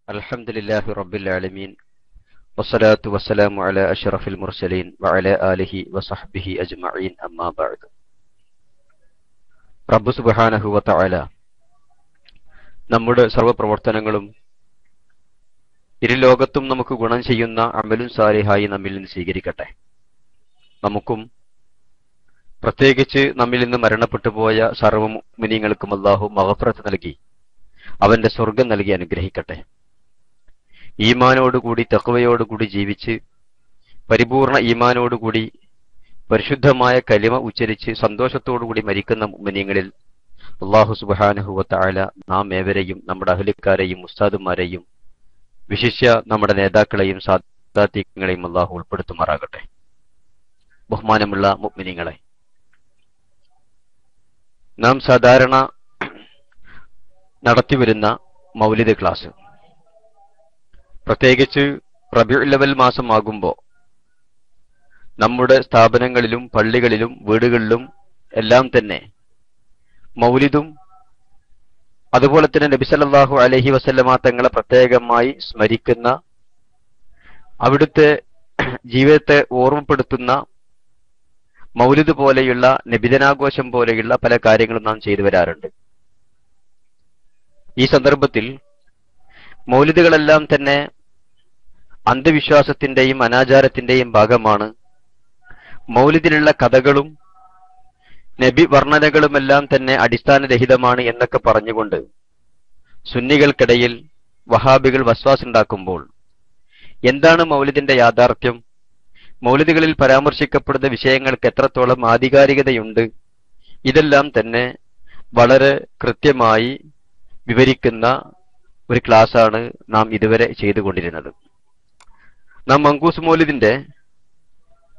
അൽഹംദുലില്ലാഹി റബ്ബിൽ ആലമീൻ വസ്സലാത്തു വസ്സലാമു അലാ അഷ്റഫിൽ മുർസലീൻ വഅലാ ആലിഹി വസഹ്ബിഹി അജ്മഈൻ അമ്മാ ബഅദ്. റബ്ബ് സുബ്ഹാനഹു വതആല നമ്മുടെ സർവ്വപ്രവർത്തനങ്ങളും ഇരുലോകത്തും നമുക്ക് ഗുണം ചെയ്യുന്ന അമലും സാലിഹായി നമ്മിൽ നിന്ന് സ്വീകരിക്കട്ടെ. നമുക്കും പ്രത്യേകിച്ച് നമ്മിൽ നിന്ന് മരണപ്പെട്ടു പോയ സർവ്വ മുഅ്മിനീങ്ങൾക്കും അല്ലാഹു മഗ്ഫിറത്ത് നൽകി അവന്റെ സ്വർഗം നൽകി അനുഗ്രഹിക്കട്ടെ. ഈമാനോടുകൂടി തഖ്വയോടുകൂടി ജീവിച്ച് പരിപൂർണ ഈമാനോടുകൂടി പരിശുദ്ധമായ കലിമ ഉച്ചരിച്ച് സന്തോഷത്തോടുകൂടി മരിക്കുന്ന മുഅ്മിനീങ്ങളിൽ അല്ലാഹു സുബ്ഹാനഹു വതആല നാം ഏവരെയും നമ്മുടെ അഹ്ലിക്കാരെയും ഉസ്താദുമാരെയും വിശിഷ്യ നമ്മുടെ നേതാക്കളെയും സാദാത്യങ്ങളെയും അല്ലാഹു ഉൾപ്പെടുത്തുമാറാകട്ടെ. ബഹുമാനമുള്ള മുഅ്മിനീങ്ങളെ, നാം സാധാരണ നടത്തിവരുന്ന മൗലിദ് ക്ലാസ്, പ്രത്യേകിച്ച് റബീഉൽ അവൽ മാസമാകുമ്പോൾ നമ്മുടെ സ്ഥാപനങ്ങളിലും പള്ളികളിലും വീടുകളിലും എല്ലാം തന്നെ മൗലിദും അതുപോലെ തന്നെ നബി സല്ലല്ലാഹു അലൈഹി വസല്ലമ തങ്ങളെ പ്രത്യേകമായി സ്മരിക്കുന്ന, അവിടുത്തെ ജീവിതത്തെ ഓർമ്മപ്പെടുത്തുന്ന മൗലിദ് പോലെയുള്ള നബിദിനാഘോഷം പോലെയുള്ള പല കാര്യങ്ങളും നാം ചെയ്തു വരാറുണ്ട്. ഈ സന്ദർഭത്തിൽ മൗലിദുകളെല്ലാം തന്നെ അന്ധവിശ്വാസത്തിന്റെയും അനാചാരത്തിന്റെയും ഭാഗമാണ്. മൗലിദിലുള്ള കഥകളും നബി വർണ്ണനകളുമെല്ലാം തന്നെ അടിസ്ഥാനരഹിതമാണ് എന്നൊക്കെ പറഞ്ഞുകൊണ്ട് സുന്നികൾക്കിടയിൽ വഹാബികൾ വസ്വാസുണ്ടാക്കുമ്പോൾ എന്താണ് മൗലിദിന്റെ യാഥാർത്ഥ്യം, മൗലിദുകളിൽ പരാമർശിക്കപ്പെടുന്ന വിഷയങ്ങൾക്ക് എത്രത്തോളം ആധികാരികതയുണ്ട്, ഇതെല്ലാം തന്നെ വളരെ കൃത്യമായി വിവരിക്കുന്ന ഒരു ക്ലാസ്സാണ് നാം ഇതുവരെ ചെയ്തുകൊണ്ടിരുന്നത്. നാം മങ്കൂസ് മൗലിദിന്റെ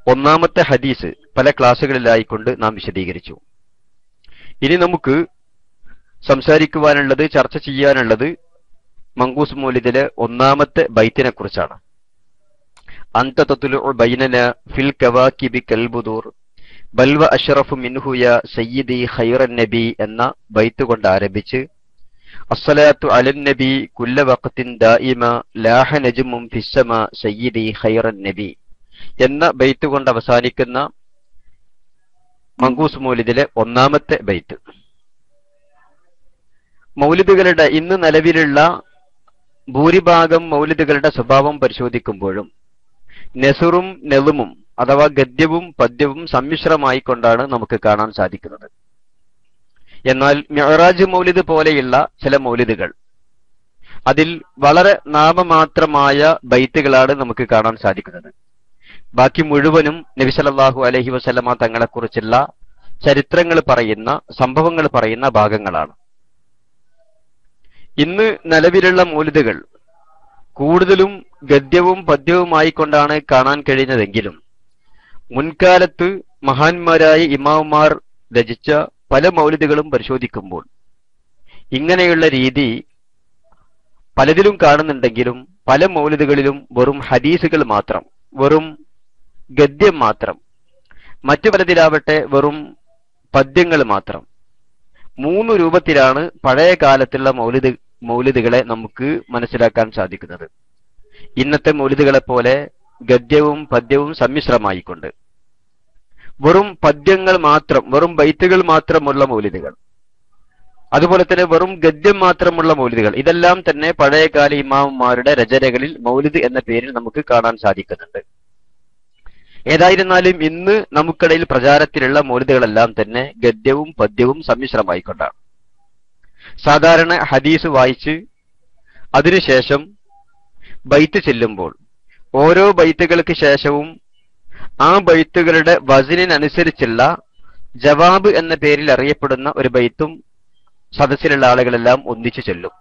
ഒന്നാമത്തെ ഹദീസ് പല ക്ലാസ്സുകളിലായിക്കൊണ്ട് നാം വിശദീകരിച്ചു. ഇനി നമുക്ക് സംസാരിക്കുവാനുള്ളത്, ചർച്ച ചെയ്യാനുള്ളത് മങ്കൂസ് മൗലിദിലെ ഒന്നാമത്തെ ബൈത്തിനെ കുറിച്ചാണ്. അൻത തത്ലുഉ ബൈനനാ ഫിൽ കവാകിബി കൽബുദൂർ ബൽവ അഷ്റഫു മിൻഹു യാ സയ്യിദി ഖൈറൻ നബി എന്ന ബൈത്ത് കൊണ്ട് ആരംഭിച്ച് അസ്സലാത്തു അലൻ നബി കുല്ല വഖത്തിൻ ദായിമ ലാഹ നജ്മും ഫിസ്സമാ സയ്യിദി ഖൈറൻ നബി എന്ന ബൈത്ത് കൊണ്ട് അവസാനിക്കുന്ന മങ്കൂസ് മൗലിദിലെ ഒന്നാമത്തെ ബൈത്ത്. മൗലിദുകളുടെ ഇന്ന് നിലവിലുള്ള ഭൂരിഭാഗം മൗലിദുകളുടെ സ്വഭാവം പരിശോധിക്കുമ്പോഴും നെസുറും നെളുമും അഥവാ ഗദ്യവും പദ്യവും സമ്മിശ്രമായിക്കൊണ്ടാണ് നമുക്ക് കാണാൻ സാധിക്കുന്നത്. എന്നാൽ മിഅ്റാജ് മൗലിദ് പോലെയുള്ള ചില മൗലിദുകൾ, അതിൽ വളരെ നാമമാത്രമായ ബൈത്തുകളാണ് നമുക്ക് കാണാൻ സാധിക്കുന്നത്. ബാക്കി മുഴുവനും നബി സല്ലല്ലാഹു അലൈഹി വസല്ലമ തങ്ങളെക്കുറിച്ചുള്ള ചരിത്രങ്ങൾ പറയുന്ന, സംഭവങ്ങൾ പറയുന്ന ഭാഗങ്ങളാണ്. ഇന്ന് നിലവിലുള്ള മൗലിദുകൾ കൂടുതലും ഗദ്യവും പദ്യവുമായിക്കൊണ്ടാണ് കാണാൻ കഴിയുന്നതെങ്കിലും മുൻകാലത്ത് മഹാന്മാരായ ഇമാമുമാർ രചിച്ച പല മൗലിദുകളും പരിശോധിക്കുമ്പോൾ ഇങ്ങനെയുള്ള രീതി പലതിലും കാണുന്നുണ്ടെങ്കിലും പല മൗലിദുകളിലും വെറും ഹദീസുകൾ മാത്രം, വെറും ഗദ്യം മാത്രം, മറ്റു പലതിലാവട്ടെ വെറും പദ്യങ്ങൾ മാത്രം. മൂന്ന് രൂപത്തിലാണ് പഴയ കാലത്തുള്ള മൗലിദുകളെ നമുക്ക് മനസ്സിലാക്കാൻ സാധിക്കുന്നത്. ഇന്നത്തെ മൗലിദുകളെ പോലെ ഗദ്യവും പദ്യവും സമ്മിശ്രമായിക്കൊണ്ട് വെറും പദ്യങ്ങൾ മാത്രം, വെറും ബൈത്തുകൾ മാത്രമുള്ള മൗലിദുകൾ, അതുപോലെ തന്നെ വെറും ഗദ്യം മാത്രമുള്ള മൗലിദുകൾ, ഇതെല്ലാം തന്നെ പഴയകാല ഇമാമുമാരുടെ രചനകളിൽ മൗലിദ് എന്ന പേരിൽ നമുക്ക് കാണാൻ സാധിക്കുന്നുണ്ട്. ഏതായിരുന്നാലും ഇന്ന് നമുക്കിടയിൽ പ്രചാരത്തിലുള്ള മൗലിദുകളെല്ലാം തന്നെ ഗദ്യവും പദ്യവും സമ്മിശ്രമായിക്കൊണ്ടാണ്. സാധാരണ ഹദീസ് വായിച്ച് അതിനുശേഷം ബൈത്ത് ചെല്ലുമ്പോൾ ഓരോ ബൈത്തുകൾക്ക് ശേഷവും ആ ബൈത്തുകളുടെ വസനിനനുസരിച്ചുള്ള ജവാബ് എന്ന പേരിൽ അറിയപ്പെടുന്ന ഒരു ബൈത്തും സദസ്സിലുള്ള ആളുകളെല്ലാം ഒന്നിച്ചു ചൊല്ലും.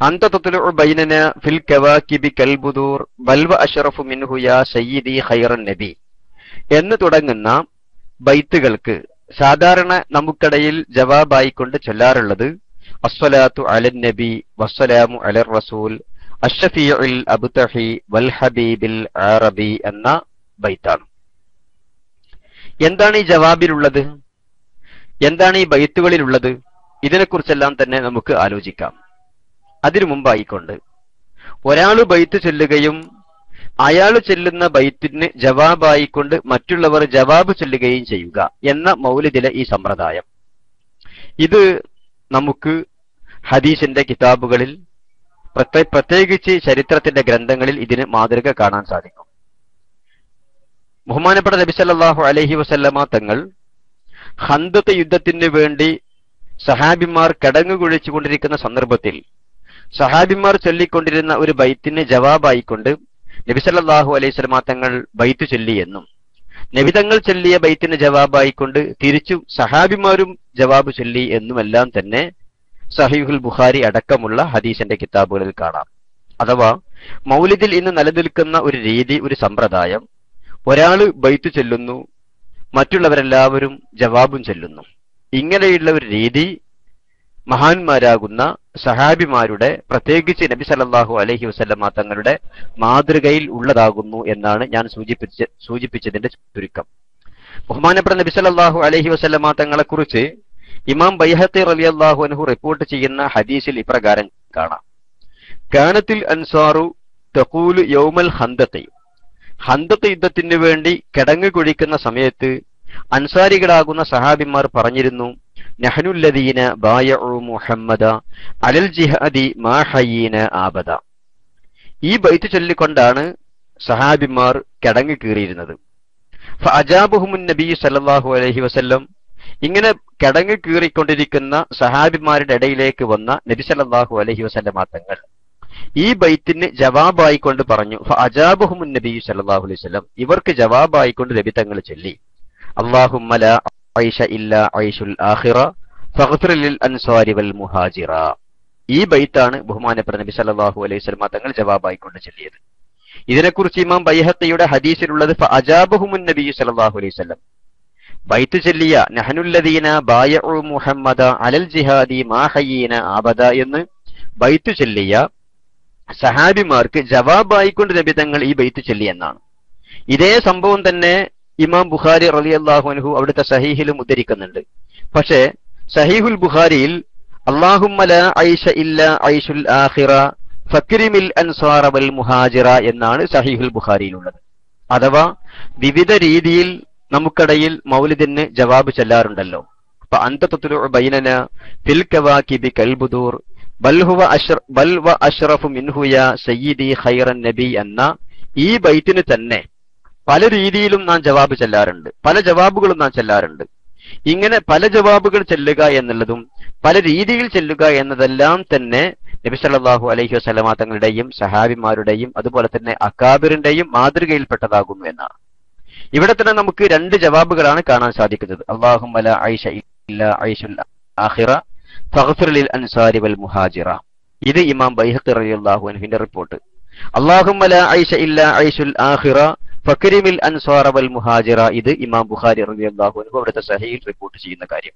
അൻത തത്ലുഉ ബൈനനാ ഫിൽ കവാകിബി കൽബുദൂർ ബൽവ അഷ്റഫു മിൻഹു യാ സയ്യിദി ഖൈറൻ നബി എന്ന് തുടങ്ങുന്ന ബൈത്തുകൾക്ക് സാധാരണ നമുക്കിടയിൽ ജവാബായിക്കൊണ്ട് ചൊല്ലാറുള്ളത് അസ്സലാത്തു അലൻ നബി വസ്സലാമു അലർ റസൂൽ അഷ്ഫീഉൽ അബ്തഹി വൽ ഹബീബിൽ അറബി എന്ന ബൈത്താണ്. എന്താണ് ഈ ജവാബിലുള്ളത്, എന്താണ് ഈ ബൈത്തുകളിലുള്ളത്, ഇതിനെക്കുറിച്ചെല്ലാം തന്നെ നമുക്ക് ആലോചിക്കാം. അതിനു മുമ്പായിക്കൊണ്ട് ഒരാൾ ബൈത്ത് ചൊല്ലുകയും അയാൾ ചെല്ലുന്ന ബൈത്തിന് ജവാബായിക്കൊണ്ട് മറ്റുള്ളവർ ജവാബ് ചൊല്ലുകയും ചെയ്യുക എന്ന മൗലിദിലെ ഈ സമ്പ്രദായം, ഇത് നമുക്ക് ഹദീസിന്റെ കിതാബുകളിൽ പ്രത്യേകിച്ച് ചരിത്രത്തിന്റെ ഗ്രന്ഥങ്ങളിൽ ഇതിന് മാതൃക കാണാൻ സാധിക്കും. ബഹുമാനപ്പെട്ട നബി സല്ലല്ലാഹു അലൈഹി വസല്ലമ തങ്ങൾ ഖന്ദഖ് യുദ്ധത്തിന് വേണ്ടി സഹാബിമാർ കിടങ്ങുകുഴിച്ചു കൊണ്ടിരിക്കുന്ന സന്ദർഭത്തിൽ സഹാബിമാർ ചൊല്ലിക്കൊണ്ടിരുന്ന ഒരു ബൈത്തിന് ജവാബായിക്കൊണ്ട് നബി സല്ലല്ലാഹു അലൈഹി വസല്ലമ തങ്ങൾ ബൈത്ത് ചൊല്ലി എന്നും, നബി തങ്ങൾ ചൊല്ലിയ ബൈത്തിന് ജവാബായിക്കൊണ്ട് തിരിച്ചു സഹാബിമാരും ജവാബ് ചൊല്ലി എന്നുമെല്ലാം തന്നെ സഹീഹുൽ ബുഖാരി അടക്കമുള്ള ഹദീസിന്റെ കിതാബുകളിൽ കാണാം. അഥവാ മൗലിദിൽ ഇന്ന് നിലനിൽക്കുന്ന ഒരു രീതി, ഒരു സമ്പ്രദായം, ഒരാൾ ബൈത്ത് ചൊല്ലുന്നു, മറ്റുള്ളവരെല്ലാവരും ജവാബും ചൊല്ലുന്നു. ഇങ്ങനെയുള്ള ഒരു രീതി മഹാന്മാരാകുന്ന സഹാബിമാരുടെ, പ്രത്യേകിച്ച് നബി സല്ലല്ലാഹു അലൈഹി വസല്ലമ തങ്ങളുടെ മാതൃകയിൽ ഉള്ളതാകുന്നു എന്നാണ് ഞാൻ സൂചിപ്പിച്ചതിന്റെ ചുരുക്കം. ബഹുമാനപ്പെട്ട നബി സല്ലല്ലാഹു അലൈഹി വസല്ലമ തങ്ങളെ കുറിച്ച് ഇമാം ബൈഹഖി റളിയല്ലാഹു അൻഹു റിപ്പോർട്ട് ചെയ്യുന്ന ഹദീസിൽ ഇപ്രകാരം കാണാം: കാനത്തിൽ അൻസാറു തഖൂലു യൗമൽ ഖന്ദഖി, ഖന്ദഖ് യുദ്ധത്തിന് വേണ്ടി കിടങ്ങ് കുഴിക്കുന്ന സമയത്ത് അൻസാരികളാകുന്ന സഹാബിമാർ പറഞ്ഞിരുന്നു, നഹ്നുല്ലദീന ബായഉ മുഹമ്മദ അലൽ ജിഹാദി മാ ഹയ്യീന ആബദ. ഈ ബൈത്ത് ചൊല്ലിക്കൊണ്ടാണ് സഹാബിമാർ കിടങ്ങ് കീറിയിരുന്നത്. ഫഅജാബഹുമുൻ നബി സല്ലല്ലാഹു അലൈഹി വസല്ലം, ഇങ്ങനെ കിടങ്ങ് കീറിക്കൊണ്ടിരിക്കുന്ന സഹാബിമാരുടെ ഇടയിലേക്ക് വന്ന നബി സല്ലല്ലാഹു അലൈഹി വസല്ലമ തങ്ങൾ ഈ ബൈത്തിന് ജവാബായിക്കൊണ്ട് പറഞ്ഞു, ഫഅജാബഹുമുൻ നബി സല്ലല്ലാഹു അലൈഹി വസല്ലം, ഇവർക്ക് ജവാബായിക്കൊണ്ട് നബി തങ്ങൾ ചൊല്ലി, അല്ലാഹുമ്മ ലാ ഐഷ ഇല്ലാ ഐഷുൽ ആഖിറ ഫഗ്ഫിർ ലിൽ അൻസാരി വൽ മുഹാജിറ. ഈ ബൈത്താണ് ബഹുമാനപ്പെട്ട നബി സല്ലല്ലാഹു അലൈഹി വസല്ലമ തങ്ങൾ ജവാബായിക്കൊണ്ട് ചൊല്ലിയത്. ഇതിനെക്കുറിച്ച് ഇമാം ബൈഹഖിയുടെ ഹദീസിലുള്ളത് ഫഅജാബഹുമുൻ നബി സല്ലല്ലാഹു അലൈഹി വസല്ലം, ബൈത്ത് ചൊല്ലിയ നഹ്നുല്ലദീന ബായഉ മുഹമ്മദ അലൽ ജിഹാദി മാ ഹയ്യീന ആബദ എന്ന് ബൈത്ത് ചൊല്ലിയ സഹാബിമാർക്ക് ജവാബായിക്കൊണ്ട് നബി തങ്ങൾ ഈ ബൈത്ത് ചൊല്ലി എന്നാണ്. ഇതേ സംഭവം തന്നെ ഇമാം ബുഖാരി റളിയല്ലാഹു അൻഹു അവിടുത്തെ സഹീഹിലും ഉദ്ധരിക്കുന്നുണ്ട്. പക്ഷേ സഹീഹുൽ ബുഖാരിയിൽ അല്ലാഹുമ്മ ലാ ഐഷ ഇല്ലാ ഐഷുൽ ആഖിറ ഫക്രിമിൽ അൻസാറ വൽ മുഹാജിറ എന്നാണ് സഹീഹുൽ ബുഖാരിയിലുള്ളത്. അഥവാ വിവിധ രീതിയിൽ നമുക്കിടയിൽ മൗലിദിന് ജവാബ് ചെല്ലാറുണ്ടല്ലോ. അപ്പൊ അന്ത തത്ലുഉ ബൈനന ഫിൽ കവാകിബി കൽബുദൂർ ബൽ വ അഷ്റഫു മിൻഹു യാ സയ്യിദി ഖൈറൻ നബി എന്ന ഈ ബൈത്തിന് തന്നെ പല രീതിയിലും നാം ജവാബ് ചെല്ലാറുണ്ട്, പല ജവാബുകളും നാം ചെല്ലാറുണ്ട്. ഇങ്ങനെ പല ജവാബുകൾ ചെല്ലുക എന്നുള്ളതും പല രീതിയിൽ ചെല്ലുക എന്നതെല്ലാം തന്നെ നബി സല്ലല്ലാഹു അലൈഹി വസല്ലമ തങ്ങളുടെയും സഹാബിമാരുടെയും അതുപോലെ തന്നെ അക്കാബിറിന്റെയും മാതൃകയിൽപ്പെട്ടതാകുന്നു എന്നാണ്. ഇവിടെ തന്നെ നമുക്ക് രണ്ട് ജവാബുകളാണ് കാണാൻ സാധിക്കുന്നത്. അല്ലാഹുമ്മ ലാ ഐഷ ഇല്ലാ ഐഷുൽ ആഖിറ ഫഗ്ഫിർ ലിൽ അൻസാരി വൽ മുഹാജിറ. ഇത് ഇമാം ബൈഹഖി റളിയല്ലാഹു അൻഹുവിന്റെ റിപ്പോർട്ട്. അല്ലാഹുമ്മ ലാ ഐഷ ഇല്ലാ ഐഷുൽ ആഖിറ ഫക്രിമിൽ അൻസാറ വൽ മുഹാജിറ, ഇത് ഇമാം ബുഖാരി റളിയല്ലാഹു അൻഹു അവിടുത്തെ സഹീഹിൽ റിപ്പോർട്ട് ചെയ്യുന്ന കാര്യം.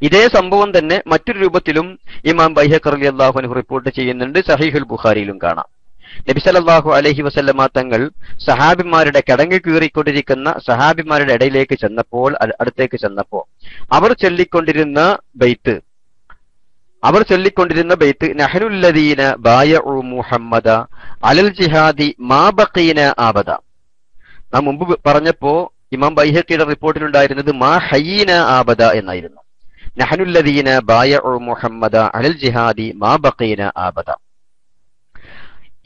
ഇതേ സംഭവം തന്നെ മറ്റൊരു രൂപത്തിലും ഇമാം ബൈഹഖി റളിയല്ലാഹു അൻഹു റിപ്പോർട്ട് ചെയ്യുന്നുണ്ട്, സഹീഹുൽ ബുഖാരിയിലും കാണാം. നബി സല്ലല്ലാഹു അലൈഹി വസല്ലമ തങ്ങൾ സഹാബിമാരുടെ കിടങ്ങ് കീറിക്കൊണ്ടിരിക്കുന്ന സഹാബിമാരുടെ ഇടയിലേക്ക് ചെന്നപ്പോൾ, അടുത്തേക്ക് ചെന്നപ്പോൾ അവർ ചൊല്ലിക്കൊണ്ടിരുന്ന ബൈത്ത് നഹ്നുല്ലദീന ബായഉ മുഹമ്മദ അലൽ ജിഹാദി മാ ബഖീന ആബദ. നാം മുമ്പ് പറഞ്ഞപ്പോ ഇമാം ബൈഹഖിയുടെ റിപ്പോർട്ടിലുണ്ടായിരുന്നത് മാ ഹയ്യീന ആബദ എന്നായിരുന്നു. നഹ്നുല്ലദീന ബായഉ മുഹമ്മദ അലൽ ജിഹാദി മാ ബഖീന ആബദ.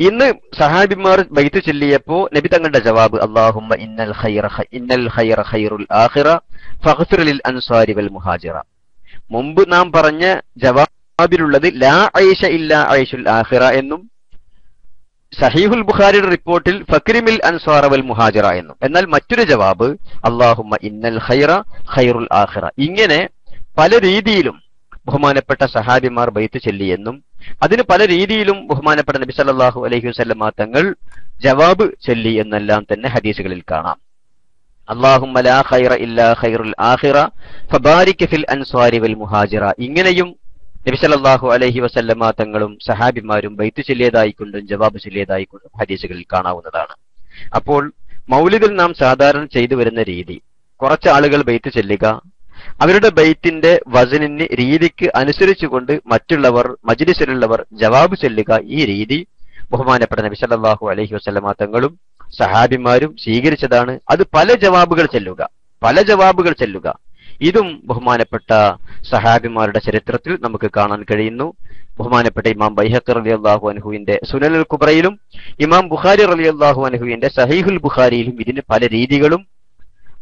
ഇന്ന് സഹാബിമാർ ബൈത്ത് ചൊല്ലിയപ്പോ നബി തങ്ങളുടെ ജവാബ് അല്ലാഹുമ്മ ഇന്നൽ ഖൈറ ഖൈറുൽ ആഖിറ ഫഗ്ഫിർ ലിൽ അൻസാരി വൽ മുഹാജിറ. മുമ്പ് നാം പറഞ്ഞ ജവാബിലുള്ളത് ലാ ഐഷ ഇല്ലാ ഐഷുൽ ആഖിറ എന്നും സഹീഹുൽ ബുഖാരിയുടെ റിപ്പോർട്ടിൽ ഫക്രിമിൽ അൻസാറ വൽ മുഹാജിറ എന്നും. എന്നാൽ മറ്റൊരു ജവാബ് അല്ലാഹുമ്മ ഇന്നൽ ഖൈറ ഖൈറുൽ ആഖിറ. ഇങ്ങനെ പല രീതിയിലും ബഹുമാനപ്പെട്ട സഹാബിമാർ ബൈത്ത് ചൊല്ലിയെന്നും അതിന് പല രീതിയിലും ബഹുമാനപ്പെട്ട നബി സല്ലല്ലാഹു അലൈഹി വസല്ലമ തങ്ങൾ ജവാബ് ചൊല്ലി എന്നെല്ലാം തന്നെ ഹദീസുകളിൽ കാണാം. അല്ലാഹുമ്മ ലാ ഖൈറ ഇല്ലാ ഖൈറുൽ ആഖിറ ഫബാരിക് ഫിൽ അൻസാരി വൽ മുഹാജിറ. ഇങ്ങനെയും നബി സല്ലല്ലാഹു അലൈഹി വസല്ലമ തങ്ങളും സഹാബിമാരും ബൈത്ത് ചൊല്ലിയതായിക്കൊണ്ടും ജവാബ് ചൊല്ലിയതായിക്കൊണ്ടും ഹദീസുകളിൽ കാണാവുന്നതാണ്. അപ്പോൾ മൗലിദിൽ നാം സാധാരണ ചെയ്തു വരുന്ന രീതി, കുറച്ച് ആളുകൾ ബൈത്ത് ചൊല്ലുക, അവരുടെ ബൈത്തിന്റെ വസനിന് രീതിക്ക് അനുസരിച്ചുകൊണ്ട് മറ്റുള്ളവർ മജ്ലിസിലുള്ളവർ ജവാബ് ചൊല്ലുക. ഈ രീതി ബഹുമാനപ്പെട്ട നബി സല്ലല്ലാഹു അലൈഹി വസല്ലമ തങ്ങളും സഹാബിമാരും സ്വീകരിച്ചതാണ്. അത് പല ജവാബുകൾ ചെല്ലുക. ഇതും ബഹുമാനപ്പെട്ട സഹാബിമാരുടെ ചരിത്രത്തിൽ നമുക്ക് കാണാൻ കഴിയുന്നു. ബഹുമാനപ്പെട്ട ഇമാം ബൈഹഖി റളിയല്ലാഹു അൻഹുവിന്റെ സുനനുൽ കുബ്രയിലും ഇമാം ബുഖാരി റളിയല്ലാഹു അൻഹുവിന്റെ സഹീഹുൽ ബുഖാരിയിലും ഇതിന് പല രീതികളും